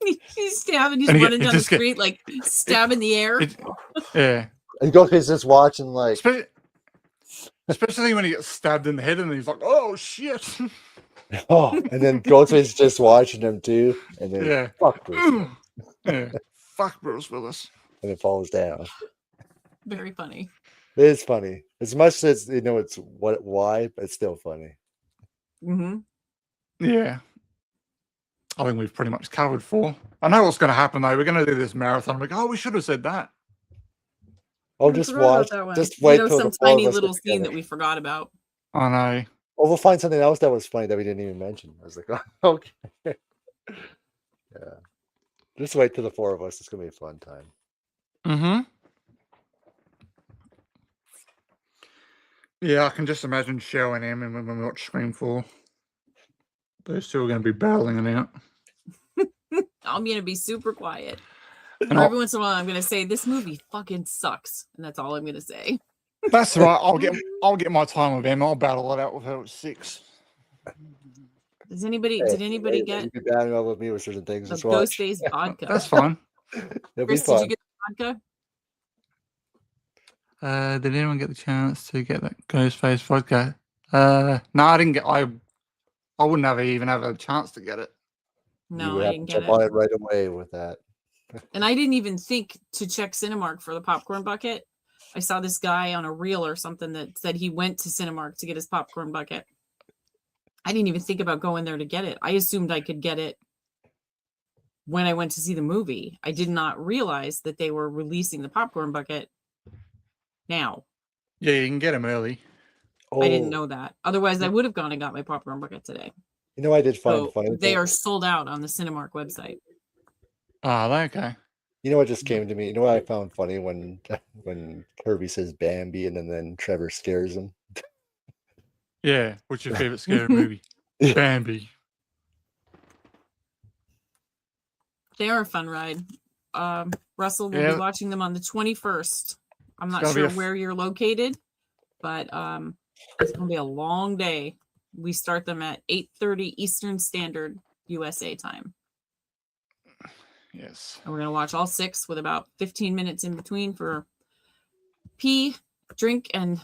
Yeah. He's stabbing, he's And running it down the just get- street, like stabbing the air. Yeah. And Ghostface just watching like, Especially when he gets stabbed in the head and he's like, oh shit. oh, and then Ghostface just watching him too, and then Yeah. fuck Bruce, Yeah. Fuck Bruce Willis. and it falls down. Very funny. It is funny as much as it's why, but it's still funny. Mm-hmm. Yeah. I think we've pretty much covered 4. I know what's going to happen though. We're going to do this marathon. Like, oh, we should have said that. Oh, I just forgot about watch. that one. Just wait till some the 4 of tiny us little get scene that together. we forgot about. I know. Oh, we'll find something else that was funny that we didn't even mention. I was like, oh, okay. Yeah. Just wait till the 4 of us. It's gonna be a fun time. Mm-hmm. Yeah, I can just imagine Shell and Em when we watch Scream 4. Those two are going to be battling it out. I'm gonna be super quiet. And Every once in a while, I'm gonna say this movie fucking sucks, and that's all I'm gonna say. that's right. I'll get my time with Em. I'll battle it out with her at 6. Did anybody get You can battle with me with certain things. the Just watch. Ghostface vodka? That's fine. It'll be Chris, did fun. you get the vodka? Did anyone get the chance to get that Ghostface vodka? No, I didn't get. I wouldn't even have a chance to get it. You No, would I have didn't to get jump on it. it right away with that. And I didn't even think to check Cinemark for the popcorn bucket. I saw this guy on a reel or something that said he went to Cinemark to get his popcorn bucket. I didn't even think about going there to get it. I assumed I could get it when I went to see the movie. I did not realize that they were releasing the popcorn bucket now. Yeah, you can get them early. I didn't Oh, know that. Otherwise, I would have gone and got my popcorn bucket today. You know, I did find So funny. they thing? are sold out on the Cinemark website. Oh, okay. You know what just came to me? You know what I found funny when Kirby says Bambi and then Trevor scares him? Yeah. What's your favorite scary movie? Bambi. They are a fun ride. Russell will Yeah. be watching them on the 21st. I'm not gonna be sure a f- where you're located, but it's going to be a long day. We start them at 8:30 Eastern Standard USA time. Yes. And we're going to watch all 6 with about 15 minutes in between for pee, drink, and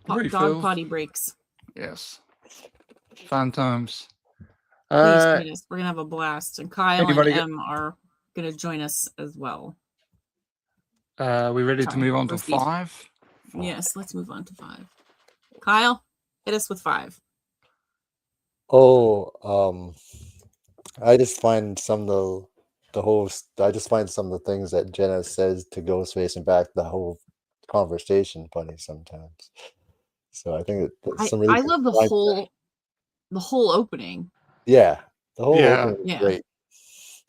dog Refill. potty breaks. Yes. Fun times. Please join us. We're going to have a blast. And Kyle Anybody and get- Em are going to join us as well. We ready to Sorry, move on to proceed. 5? Yes, let's move on to 5. Kyle, hit us with 5. Oh, I just find some of I just find some of the things that Jenna says to Ghostface and back the whole conversation funny sometimes. So I think that some really I good love lines the whole opening. Yeah, the whole Yeah. opening is Yeah. great.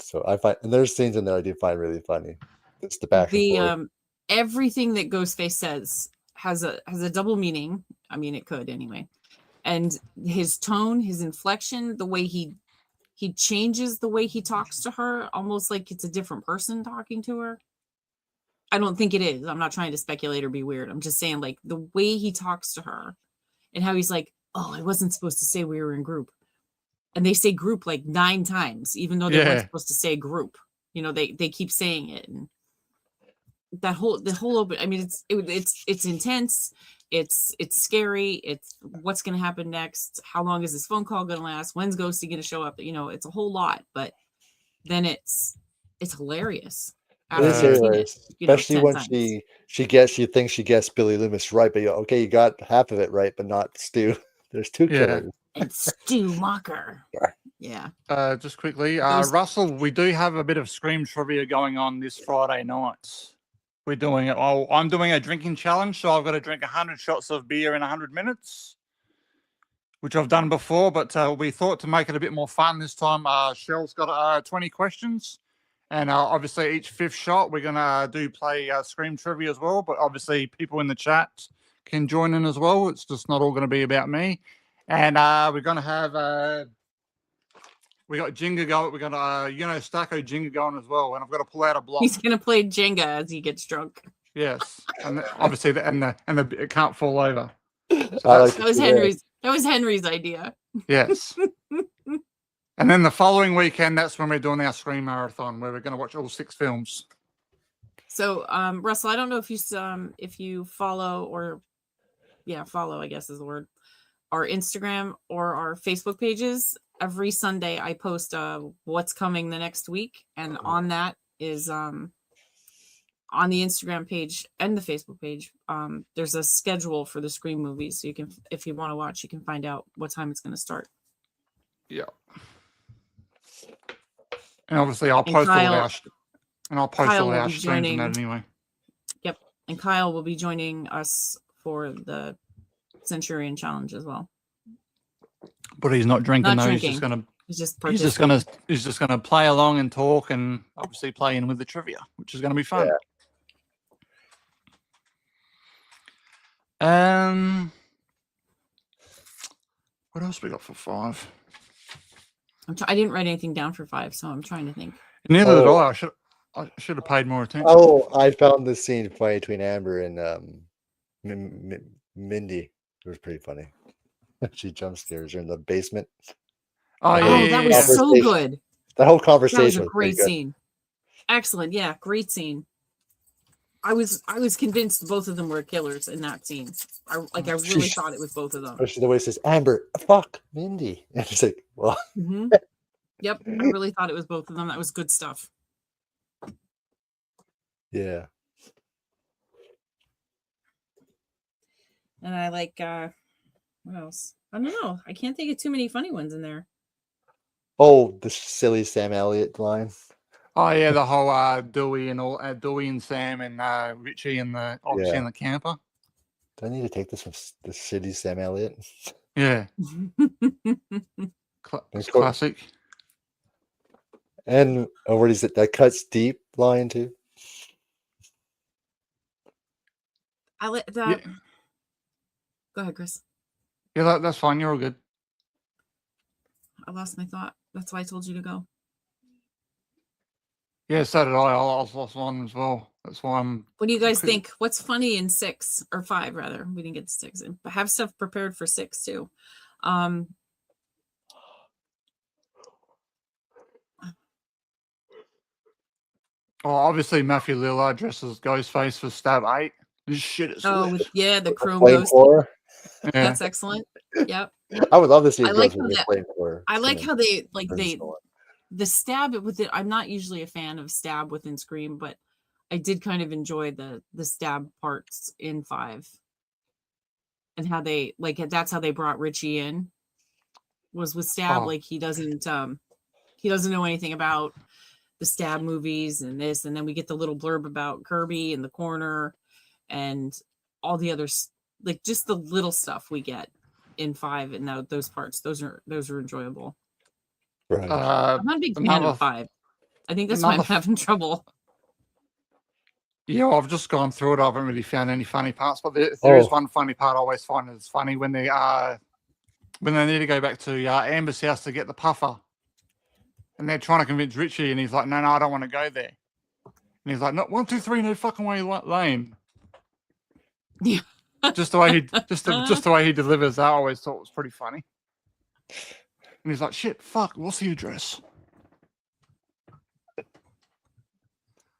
So I find, and there's scenes in there I do find really funny. It's the back and forth. Everything that Ghostface says has a double meaning. I mean, it could anyway. And his tone, his inflection, the way he changes the way he talks to her, almost like it's a different person talking to her. I don't think it is. I'm not trying to speculate or be weird. I'm just saying, like, the way he talks to her and how he's like, oh, I wasn't supposed to say we were in group. And they say group like 9 times, even though they weren't Yeah. supposed to say group. You know, they keep saying it. And the whole open, I mean, it's intense. It's scary. It's what's going to happen next. How long is this phone call going to last? When's Ghosty going to show up? You know, it's a whole lot, but then it's hilarious. It is After you've seen hilarious, you know, especially 10 when times. she thinks she gets Billy Loomis right, but okay, you got half of it right, but not Stu. There's 2 Yeah. killers. And Stu Mocker. Yeah. Just quickly, Those- Russell, we do have a bit of Scream trivia going on this Friday night. We're doing it. Oh, I'm doing a drinking challenge, so I've got to drink 100 shots of beer in 100 minutes, which I've done before, but we thought to make it a bit more fun this time. Shell's got 20 questions, and obviously each fifth shot we're gonna play Scream trivia as well. But obviously people in the chat can join in as well. It's just not all going to be about me, and we're gonna have. We got Jenga going. We got Stacko Jenga going as well, and I've got to pull out a block. He's gonna play Jenga as he gets drunk. Yes, and obviously it can't fall over. That was Henry's idea. Yes. And then the following weekend, that's when we're doing our Scream marathon, where we're going to watch all 6 films. So, Russell, I don't know if you follow follow, I guess is the word, our Instagram or our Facebook pages. Every Sunday I post what's coming the next week, and on that is on the Instagram page and the Facebook page, there's a schedule for the Scream movies, so you can, if you want to watch, you can find out what time it's going to start. Yeah. And obviously I'll post all our streams and that anyway. Yep. And Kyle will be joining us for the Centurion Challenge as well. But he's not drinking though. Drinking. He's just gonna play along and talk, and obviously play in with the trivia, which is gonna be fun. Yeah. What else we got for 5? I didn't write anything down for 5, so I'm trying to think. Neither did I. I should have paid more attention. Oh, I found this scene funny between Amber and Mindy. It was pretty funny. She jump scares her in the basement. Oh yeah, that was so good. The whole conversation was a great scene. Excellent, yeah, great scene. I was convinced both of them were killers in that scene. I really thought it was both of them. Especially the way it says, Amber, fuck Mindy. And she's like, well. Mm-hmm. Yep, I really thought it was both of them. That was good stuff. Yeah. And I like, what else? I don't know. I can't think of too many funny ones in there. Oh, the silly Sam Elliott line. Oh yeah, the whole Dewey and Sam and Richie and obviously in the camper. Do I need to take this from the shitty Sam Elliott? Yeah. Classic. And what is it? That cuts deep line too. I like that. Yeah. Go ahead, Chris. Yeah, that's fine. You're all good. I lost my thought. That's why I told you to go. Yeah, so did I. I lost one as well. That's why I'm. What do you guys think? What's funny in 6 or 5 rather? We didn't get to 6. But have stuff prepared for 6 too. Well, obviously Matthew Lillard dresses Ghostface for Stab 8. This shit is. The Chrome Ghost. Yeah. That's excellent. Yep. I would love to see. I like how they the Stab with it. I'm not usually a fan of Stab within Scream, but I did kind of enjoy the Stab parts in 5, and how they that's how they brought Richie in, was with Stab. Like he doesn't know anything about the Stab movies and this, and then we get the little blurb about Kirby in the corner and all the others, like just the little stuff we get in 5 and those parts. Those are enjoyable. Right. I'm not a big fan of 5. I think that's why I'm having trouble. Yeah, I've just gone through it. I haven't really found any funny parts, but there is one funny part I always find it's funny when they need to go back to Amber's house to get the puffer, and they're trying to convince Richie, and he's like, "No, I don't want to go there." And he's like, "No, 1, 2, 3, no fucking way, lame." Yeah. Just the way he delivers that, I always thought was pretty funny. And he's like, "Shit, fuck, what's the address?"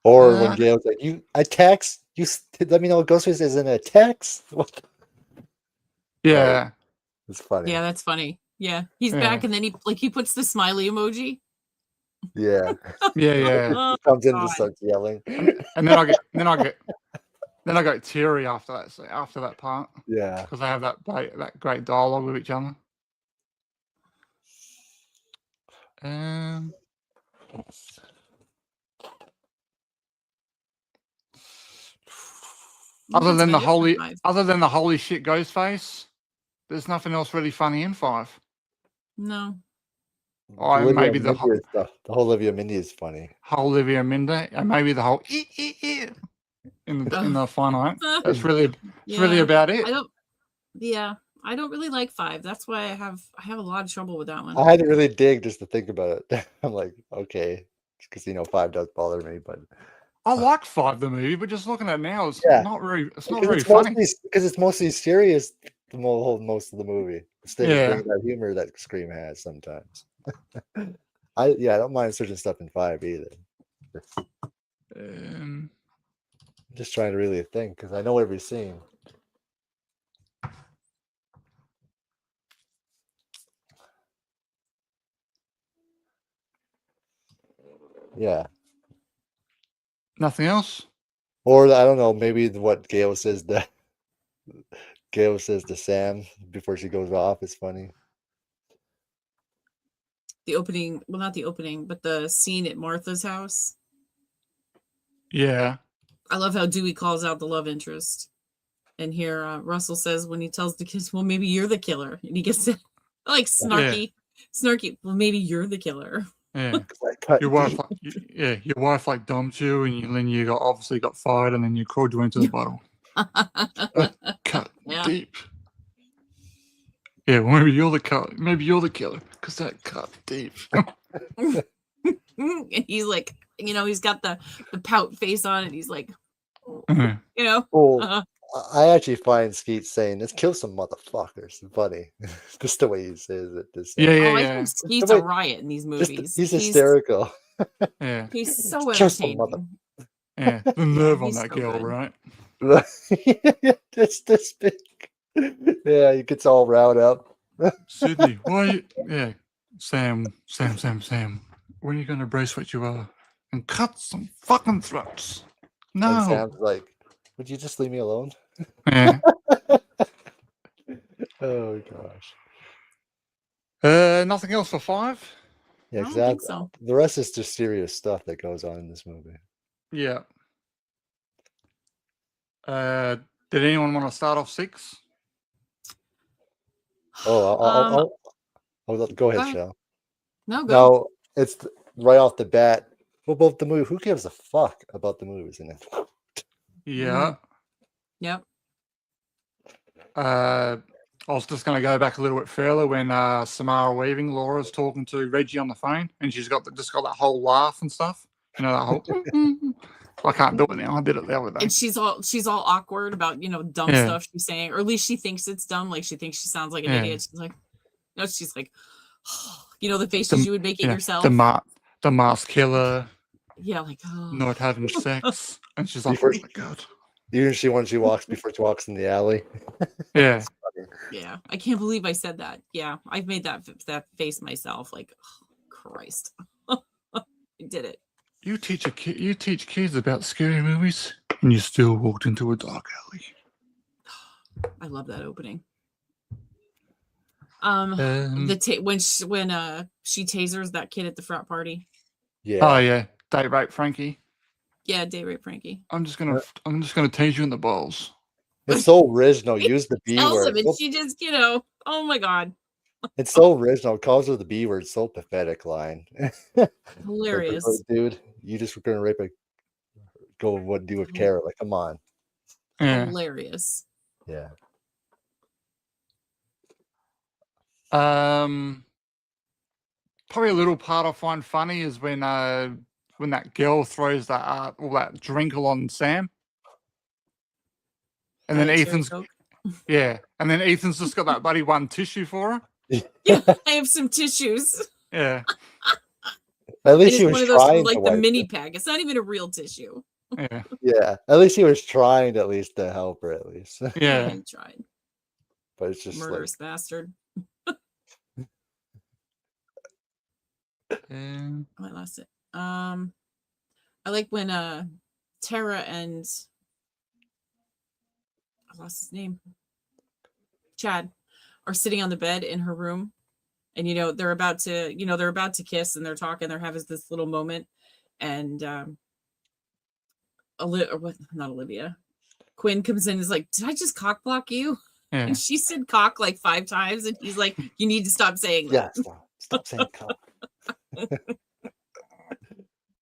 Or when Gail's like, "A text? You let me know what Ghostface is in a text." Yeah, it's funny. Yeah, that's funny. Yeah, he's back, and then he puts the smiley emoji. Yeah. Yeah. He comes in and starts yelling, and then I get teary after that part. Yeah, because they have that great dialogue with each other. Um, other than the holy shit ghost face, there's nothing else really funny in 5. No. Or Olivia maybe the Mindy is the whole Olivia Mindy is funny. whole Olivia Minda, and maybe the whole in the final act. That's really it's really about it. I don't really like 5. That's why I have a lot of trouble with that one. I had to really dig just to think about it. I'm like, okay, because 5 does bother me, but I like 5 the movie, but just looking at it now, it's Yeah. not very because funny. Because it's mostly serious most of the movie. Instead of Yeah. bringing that humor that Scream has sometimes. I don't mind certain stuff in 5 either. Um, I'm just trying to really think because I know every scene. Yeah. nothing else. Or I don't know, maybe what Gail says to Sam before she goes off is funny. The opening, well, not the opening, but the scene at Martha's house. Yeah. I love how Dewey calls out the love interest. And here Russell says when he tells the kids, well, maybe you're the killer. And he gets like snarky. Well, maybe you're the killer. Yeah. Your wife like dumped you, and then you obviously got fired, and then you crawled you into the bottle. Cut deep. Yeah, well, maybe you're the killer because that cut deep. And he's like, he's got the pout face on it. He's like, Well, I actually find Skeet saying, let's kill some motherfuckers funny. Just the way he says it. I think Skeet's a riot in these movies. He's hysterical. Yeah. He's so kill some entertaining. Yeah, the nerve on he's that so girl, good. right? It's this big. Yeah, he gets all riled up. Sydney, why? Yeah, Sam. When are you going to brace what you are and cut some fucking throats? No. And Sam's like, would you just leave me alone? Yeah. Oh gosh. Nothing else for 5? Yeah, I don't think so. The rest is just serious stuff that goes on in this movie. Yeah. Did anyone want to start off 6? Oh, I'll go ahead, Shell. No, go. No, it's right off the bat. Well, both the movie. Who gives a fuck about the movies in it? Yeah. Yep. I was just going to go back a little bit further when Samara Weaving, Laura's talking to Reggie on the phone, and she's got that whole laugh and stuff. You know, that whole. I can't do it now. I did it the other day. And she's all awkward about dumb stuff she's saying, or at least she thinks it's dumb. Like she thinks she sounds like an idiot. She's like, no, she's like, the faces you would make it yourself. The masked killer. Yeah, like not having sex, and she's like, oh my god. Usually when she walks in the alley. Yeah. Yeah, I can't believe I said that. Yeah, I've made that face myself. Like, oh, Christ, I did it. You teach kids about scary movies, and you still walked into a dark alley. I love that opening. When she tasers that kid at the frat party. Yeah. Oh yeah, date rape Frankie. Yeah, date rape Frankie. I'm just gonna tase you in the balls. It's so original. Use the B word. And she just, oh my god. It's so original. Calls her the B word. So pathetic line. Hilarious. Like, dude, you just were gonna rape a go what do with Kara? Like, come on. Yeah. Hilarious. Yeah. Probably a little part I find funny is when that girl throws that all that drinkle on Sam, and then Ethan's and then Ethan's just got that bloody one tissue for her. Yeah, I have some tissues. Yeah. At least he was one of those trying like to the wipe mini it. pack. It's not even a real tissue. Yeah. Yeah. At least he was trying to help her at least. Yeah. He tried. But it's just murderous bastard. I lost it. I like when Tara and I lost his name. Chad are sitting on the bed in her room, And they're about to kiss, and they're talking. They're having this little moment, and not Olivia. Quinn comes in and is like, "Did I just cock block you?" Yeah. And she said "cock" like 5 times, and he's like, "You need to stop saying Yeah, that." stop saying cock.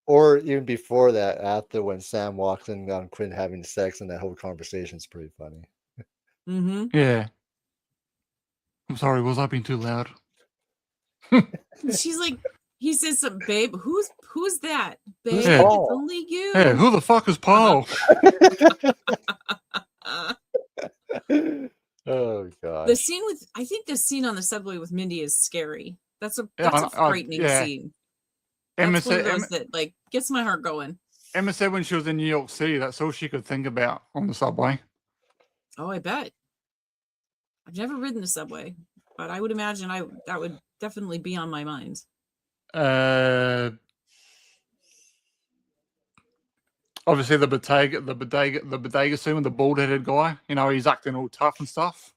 Or even before that, after when Sam walks in on Quinn having sex, and that whole conversation is pretty funny. Mm-hmm. Yeah. I'm sorry, was I being too loud? She's like, he says something, "Babe, who's that? Babe, Who's it's Paul? only you." Yeah, who the fuck is Paul? Oh gosh. I think the scene on the subway with Mindy is scary. That's a Yeah, frightening yeah. scene. Emma That's one of said, those that like gets my heart going. Emma said when she was in New York City, that's all she could think about on the subway. Oh, I bet. I've never ridden the subway, but I would imagine that would definitely be on my mind. Obviously the bodega scene with the bald-headed guy. He's acting all tough and stuff,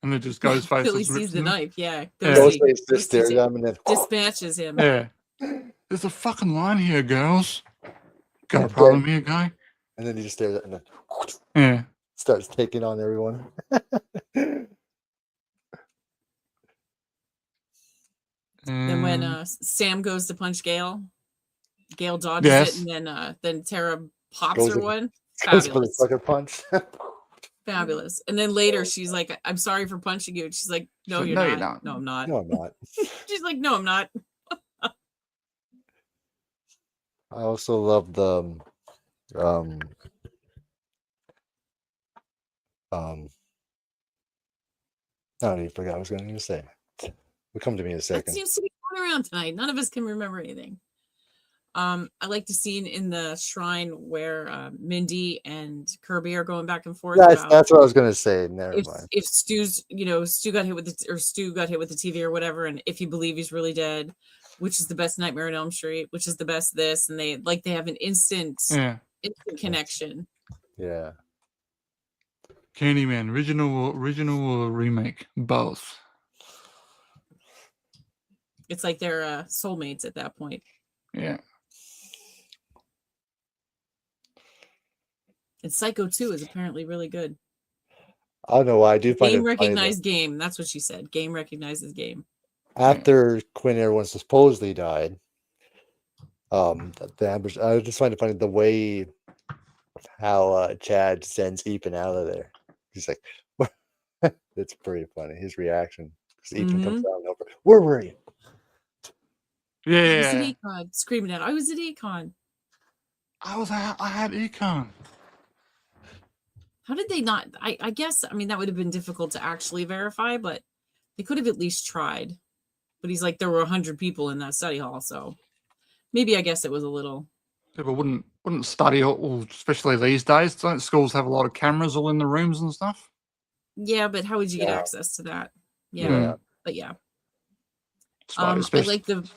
and then just Ghostface Billy just sees rips the him. knife. Yeah, Yeah. Ghostface just stares at him and then dispatches him. Yeah, there's a fucking line here, girls. Got a And problem then- here, guy? and then he just stares at him and Yeah. starts taking on everyone. Then when Sam goes to punch Gail dodges Yes. it, and then Tara pops Goes her in- one. goes for the Fabulous. sucker punch. Fabulous. And then later she's like, "I'm sorry for punching you." And she's like, "No, She's you're like, not. No, I'm not." No, I'm not. She's like, "No, I'm not." I also love the I don't even forgot what I was going to say. Will come to me in a That second. seems to be going around tonight. None of us can remember anything. I like the scene in the shrine where Mindy and Kirby are going back and forth. That's what I was going to say. Never mind. If Stu got hit with the TV or whatever, and if you believe he's really dead, which is the best Nightmare on Elm Street, which is the best this, and they have an instant connection. Yeah. Candyman, original or remake? Both. It's like they're soulmates at that point. Yeah. And Psycho 2 is apparently really good. I don't know why I do find Game it funny that recognized game. That's what she said. Game recognizes game. after Quinn everyone supposedly died. I just find it funny the way how Chad sends Ethan out of there. He's like, it's pretty funny. His reaction. Because Ethan comes down and over. Where were you? I was Yeah. at Econ, screaming at. I was at Econ. I had Econ. How did they not? I guess, I mean, that would have been difficult to actually verify, but they could have at least tried. But he's like, there were 100 people in that study hall, so maybe I guess it was a little. People wouldn't study all, especially these days. Don't schools have a lot of cameras all in the rooms and stuff? Yeah, but how would you get Yeah. access to that? Yeah, Yeah. but yeah. I I like the.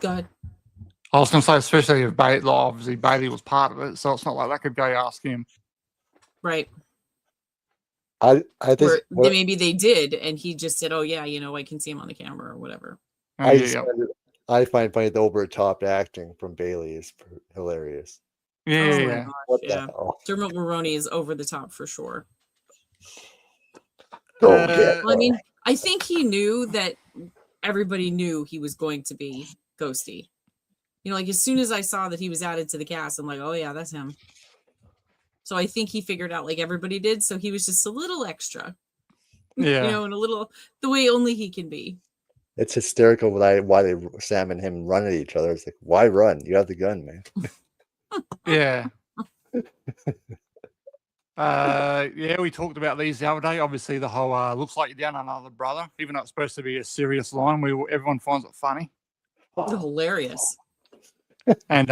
Go ahead. I was going to say, especially if obviously Bailey was part of it, so it's not like that could go ask him. Right. I think Where maybe they did, and he just said, "Oh yeah, I can see him on the camera or whatever." Oh, I find funny the over the top acting from Bailey is hilarious. Yeah, Oh my yeah. gosh, What the yeah. hell? Dermot Mulroney is over the top for sure. Go get Well, I mean, her. I think he knew that everybody knew he was going to be Ghosty. Like as soon as I saw that he was added to the cast, I'm like, oh yeah, that's him. So I think he figured out like everybody did. So he was just a little extra, Yeah. and a little the way only he can be. It's hysterical why Sam and him run at each other. It's like, why run? You have the gun, man. Yeah. Yeah, we talked about these the other day. Obviously, the whole looks like you're down another brother, even though it's supposed to be a serious line. Everyone finds it funny. Hilarious. And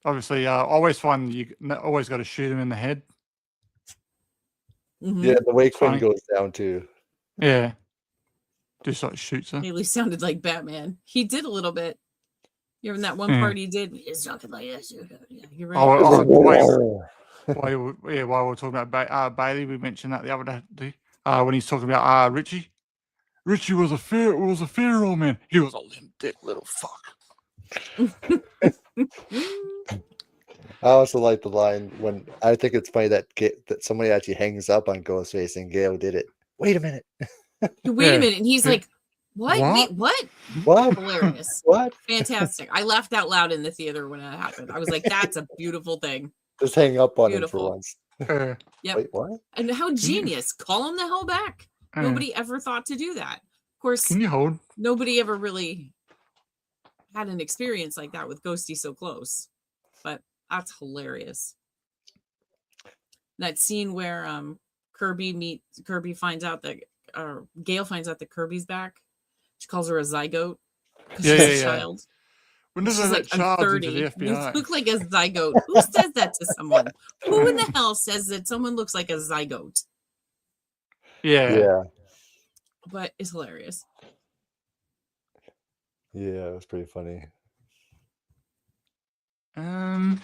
obviously, I always find you always got to shoot him in the head. Mhm. Yeah, the way Quinn Funny. goes down too. Yeah. Just like shoots her. Haley sounded like Batman. He did a little bit. You're in that one Yeah. part he did. He's talking like this. Yeah, you're right. While we're talking about Bailey, we mentioned that the other day when he's talking about Richie Richie was a fair old man. He was a limp dick little fuck. I also like the line when I think it's funny that that somebody actually hangs up on Ghostface and Gail did it. Wait a minute. Wait Yeah. a minute. And he's Yeah. like, what? What? Wait, what? What? Hilarious. What? Fantastic. I laughed out loud in the theater when that happened. I was like, that's a beautiful thing. Just hang up on him Beautiful. for once. Yep. Wait, what? And how genius. Call him the hell back. Nobody ever thought to do that. Of course, Can you hold? nobody ever really had an experience like that with Ghosty so close. But that's hilarious. That scene where Kirby finds out that Gail finds out that Kirby's back. She calls her a zygote. Yeah, She's a yeah. child. When She's does that like, I'm charge 30. into the You FBI? look like a zygote. Who says that to someone? Who in the hell says that someone looks like a zygote? Yeah. But it's hilarious. Yeah, it was pretty funny. I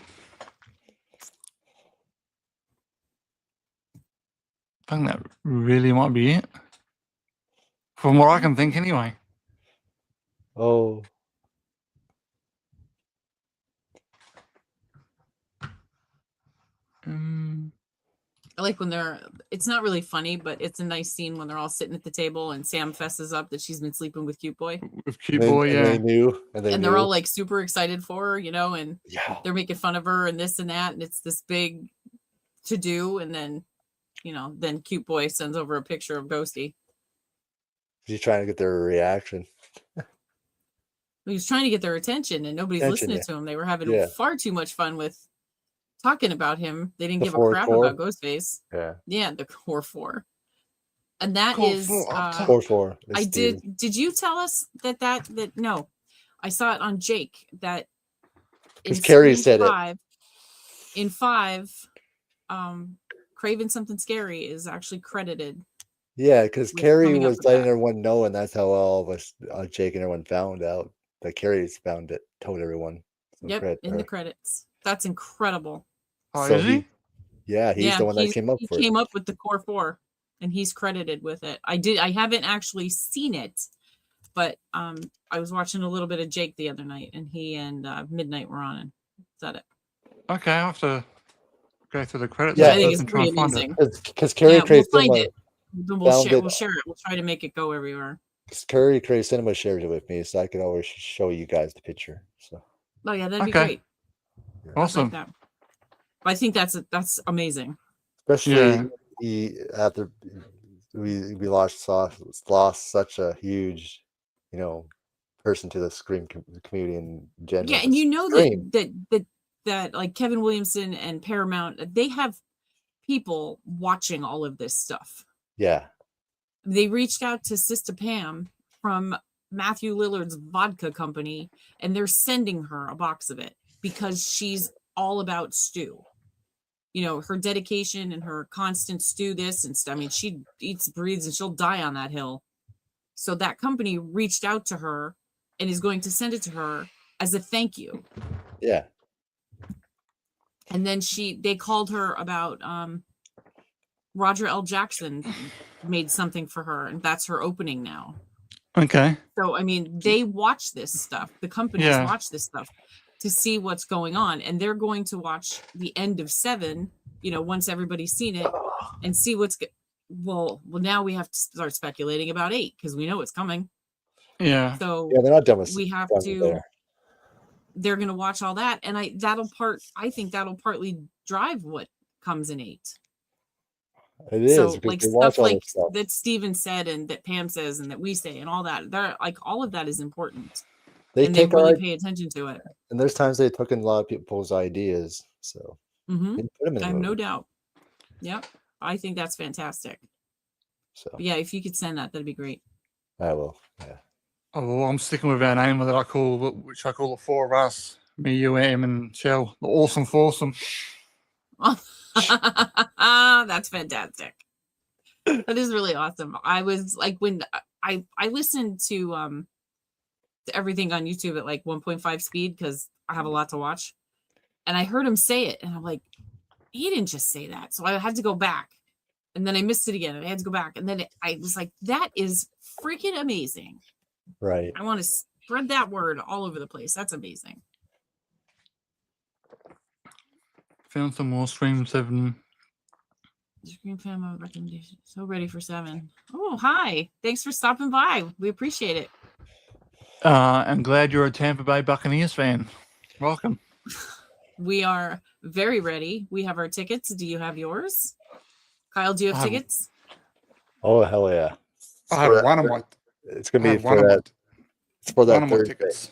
think that really might be it. From what I can think, anyway. Oh, I like when it's not really funny, but it's a nice scene when they're all sitting at the table and Sam fesses up that she's been sleeping with Cute Boy. With Cute and Boy, and yeah. they knew, and And they're all like super excited for her, and yeah. they're making fun of her and this and that. And it's this big to do. And then, then Cute Boy sends over a picture of Ghosty. She's trying to get their reaction. He was trying to get their attention and nobody's listening to him. They were having far too much fun with talking about him. They didn't give a crap about Ghostface. Yeah, the core four. And that Core is four, Core 4. I did you tell us that no, I saw it on Jake that because Carrie said it. In 5, Craven Something Scary is actually credited. Yeah, because Carrie was letting that. everyone know, and that's how all of us, Jake and everyone, found out that Carrie's found it, told everyone. So Yep, in the credits. That's incredible. Oh, So is he? He's the one that came up He for came it. up with the core 4, and he's credited with it. I haven't actually seen it, but I was watching a little bit of Jake the other night, and he and Midnight were on, and is that it? Okay, I'll have to go through the credits. Yeah, I think it's and try pretty and find amazing. Because Carrie creates we'll find cinema. it. We'll share it. We'll try to make it go everywhere. Because Carrie creates cinema shared it with me, so I could always show you guys the picture. So. Oh yeah, that'd be great. Awesome. Like that. I think that's amazing. Especially after we lost such a huge, person to the Scream community in general. Yeah, and that like Kevin Williamson and Paramount, they have people watching all of this stuff. Yeah. They reached out to Sister Pam from Matthew Lillard's vodka company, and they're sending her a box of it because she's all about Stu. Her dedication and her constant Stu this and stuff. I mean, she eats, breathes, and she'll die on that hill. So that company reached out to her and is going to send it to her as a thank you. Yeah. And then they called her about Roger L. Jackson made something for her, and that's her opening now. Okay. So, I mean, they watch this stuff. The companies watch this stuff to see what's going on, and they're going to watch the end of 7, once everybody's seen it, and see what's well, now we have to start speculating about 8 because we know it's coming. Yeah. So they're not done with we have to. there. They're going to watch all that, and I think that'll partly drive what comes in 8. It is. So like stuff like stuff that Steven said and that Pam says and that we say and all that. They're like all of that is important. They and they really pay attention to it. And there's times they took in a lot of people's ideas. So they put them in I have movie. no doubt. Yep. I think that's fantastic. So yeah, if you could send that'd be great. I will. Yeah. Oh, well, I'm sticking with our name which I call the 4 of us. Me, you, Em, and Shell. The awesome foursome. That's fantastic. That is really awesome. I was like, when I listened to everything on YouTube at like 1.5 speed because I have a lot to watch, and I heard him say it, and I'm like, he didn't just say that. So I had to go back and then I missed it again, and I had to go back, and then I was like, "That is freaking amazing! Right. I want to spread that word all over the place. That's amazing." Found some more Scream 7. Screen family recommendation. So ready for 7. Oh, hi! Thanks for stopping by. We appreciate it. I'm glad you're a Tampa Bay Buccaneers fan. Welcome. We are very ready. We have our tickets. Do you have yours? Kyle, do you have I have- tickets? Oh hell yeah! I have one of my. It's I gonna be have for one of that. It's for my, that one of my Thursday. tickets.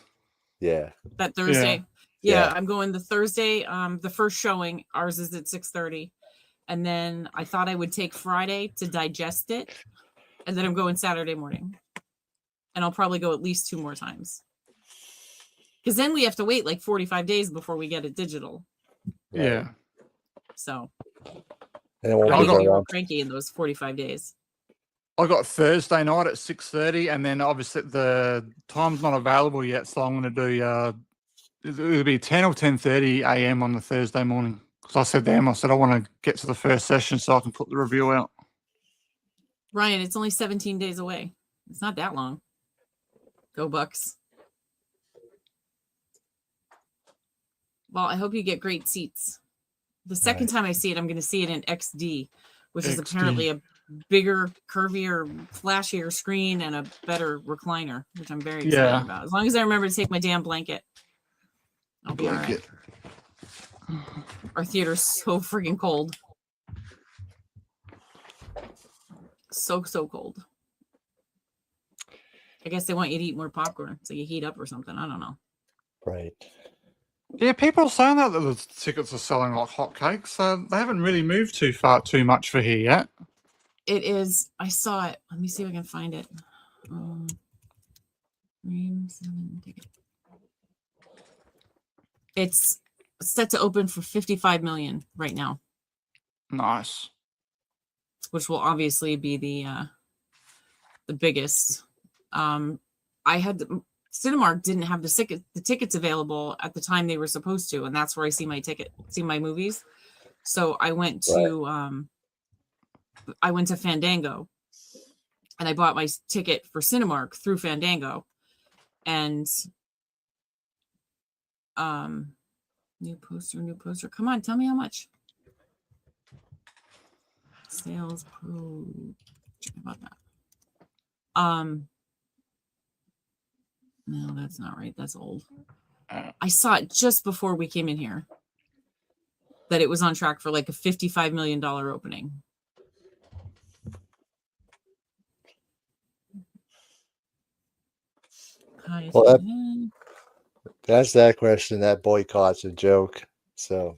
Yeah. That Thursday? Yeah. I'm going the Thursday. The first showing, ours is at 6:30. And then I thought I would take Friday to digest it. And then I'm going Saturday morning. And I'll probably go at least 2 more times. Because then we have to wait like 45 days before we get it digital. Right. Yeah. So And it won't I be get for real long. cranky in those 45 days. I got Thursday night at 6:30, and then obviously the time's not available yet, so I'm going to do. It'll be 10 or 10:30 a.m. on the Thursday morning. Because I said to them, I said I want to get to the first session so I can put the review out. Ryan, it's only 17 days away. It's not that long. Go Bucks. Well, I hope you get great seats. The second time I see it, I'm going to see it in XD, which is XD. apparently a bigger, curvier, flashier screen and a better recliner, which I'm very excited about. As long as I remember to take my damn blanket, I'll be all right. Our theater's so freaking cold. So cold. I guess they want you to eat more popcorn so you heat up or something. I don't know. Right. Yeah, people are saying that the tickets are selling like hotcakes. So they haven't really moved too much for here yet. It is. I saw it. Let me see if I can find it. Scream 7 ticket. It's set to open for 55 million right now, Nice. which will obviously be the biggest. I had Cinemark didn't have the tickets available at the time they were supposed to, and that's where I see my movies. So I went to Fandango, and I bought my ticket for Cinemark through Fandango, and new poster. Come on, tell me how much. Sales pro. Check about that. No, that's not right. That's old. I saw it just before we came in here that it was on track for like a $55 million opening. Well, that's that question. That boycott's a joke. So.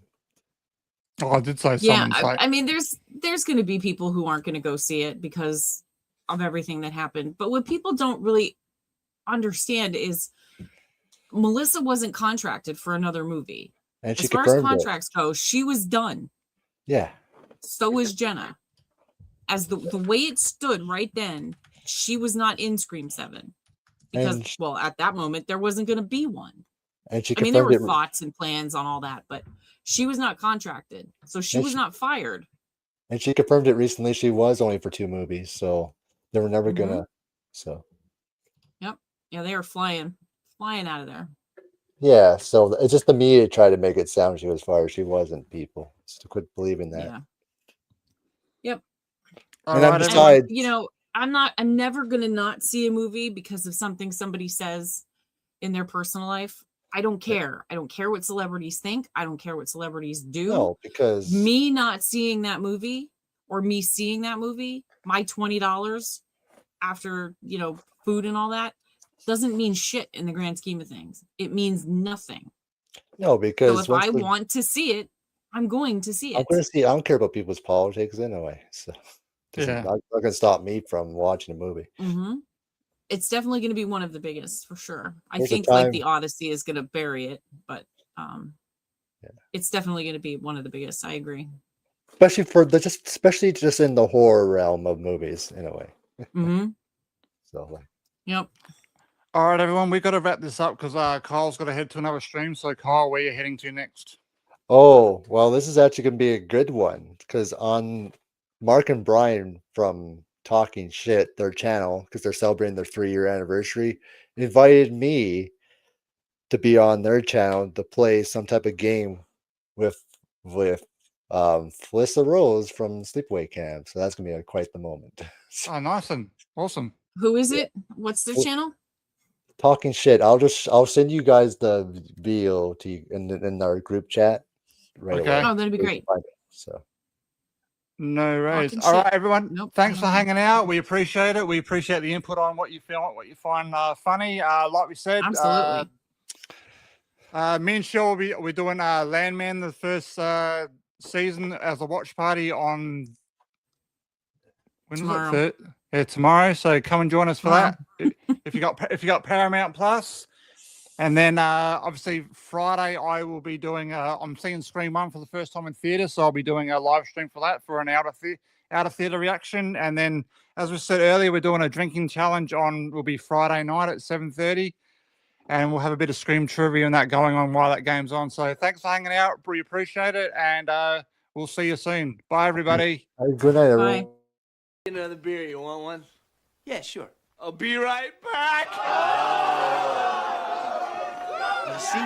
Oh, I did say Yeah, something. I mean, there's going to be people who aren't going to go see it because of everything that happened. But what people don't really understand is Melissa wasn't contracted for another movie. And she as far as contracts go, she was done. Yeah. So was Jenna. As the way it stood right then, she was not in Scream 7. Because, well, at that moment, there wasn't going to be one. And she I mean, there were thoughts and plans on all that, but she was not contracted. So she was not fired. And she confirmed it recently. She was only for 2 movies. So they were never going to. So. Yep. Yeah, they were flying out of there. Yeah. So it's just the media tried to make it sound she was fired. She wasn't, people. So quit believing that. Yeah. Yep. And besides, I'm never going to not see a movie because of something somebody says in their personal life. I don't care. I don't care what celebrities think. I don't care what celebrities do. No, because me not seeing that movie or me seeing that movie, my $20 after, food and all that doesn't mean shit in the grand scheme of things. It means nothing. No, because so if I want to see it, I'm going to see it. I'm going to see it. I don't care about people's politics anyway. So it's not going to stop me from watching a movie. Mm-hmm. It's definitely going to be one of the biggest for sure. I think like the Odyssey is going to bury it, but it's definitely going to be one of the biggest. I agree. Especially just in the horror realm of movies in a way. Mm-hmm. So yep. All right, everyone, we got to wrap this up because Kyle's got to head to another stream. So, Kyle, where are you heading to next? Oh, well, this is actually going to be a good one because on Mark and Brian from Talking Shit, their channel, because they're celebrating their 3-year anniversary, invited me to be on their channel to play some type of game with Felissa Rose from Sleepaway Camp. So that's gonna be quite the moment. Oh, nice and awesome. Who is it? What's their channel? Talking Shit. I'll send you guys the video in our group chat right Okay. away. Oh, that'd be so you great. can find it. So No worries. Talking All right, shit. everyone. Nope, Thanks I for don't know. hanging out. We appreciate it. We appreciate the input on what you find funny. Like we said, Absolutely. me and Shell we're doing Landman the first season as a watch party on when Tomorrow. is it? Yeah, tomorrow. So come and join us for Tomorrow. that. if you got Paramount Plus. And then obviously Friday I will be doing I'm seeing Scream 1 for the first time in theatre, so I'll be doing a live stream for that for an out of theatre reaction. And then as we said earlier, we're doing a drinking challenge will be Friday night at 7:30. And we'll have a bit of Scream trivia and that going on while that game's on. So thanks for hanging out. We appreciate it. And we'll see you soon. Bye everybody. good night, Bye. everyone. Another beer, you want one? Yeah, sure. I'll be right back. You see?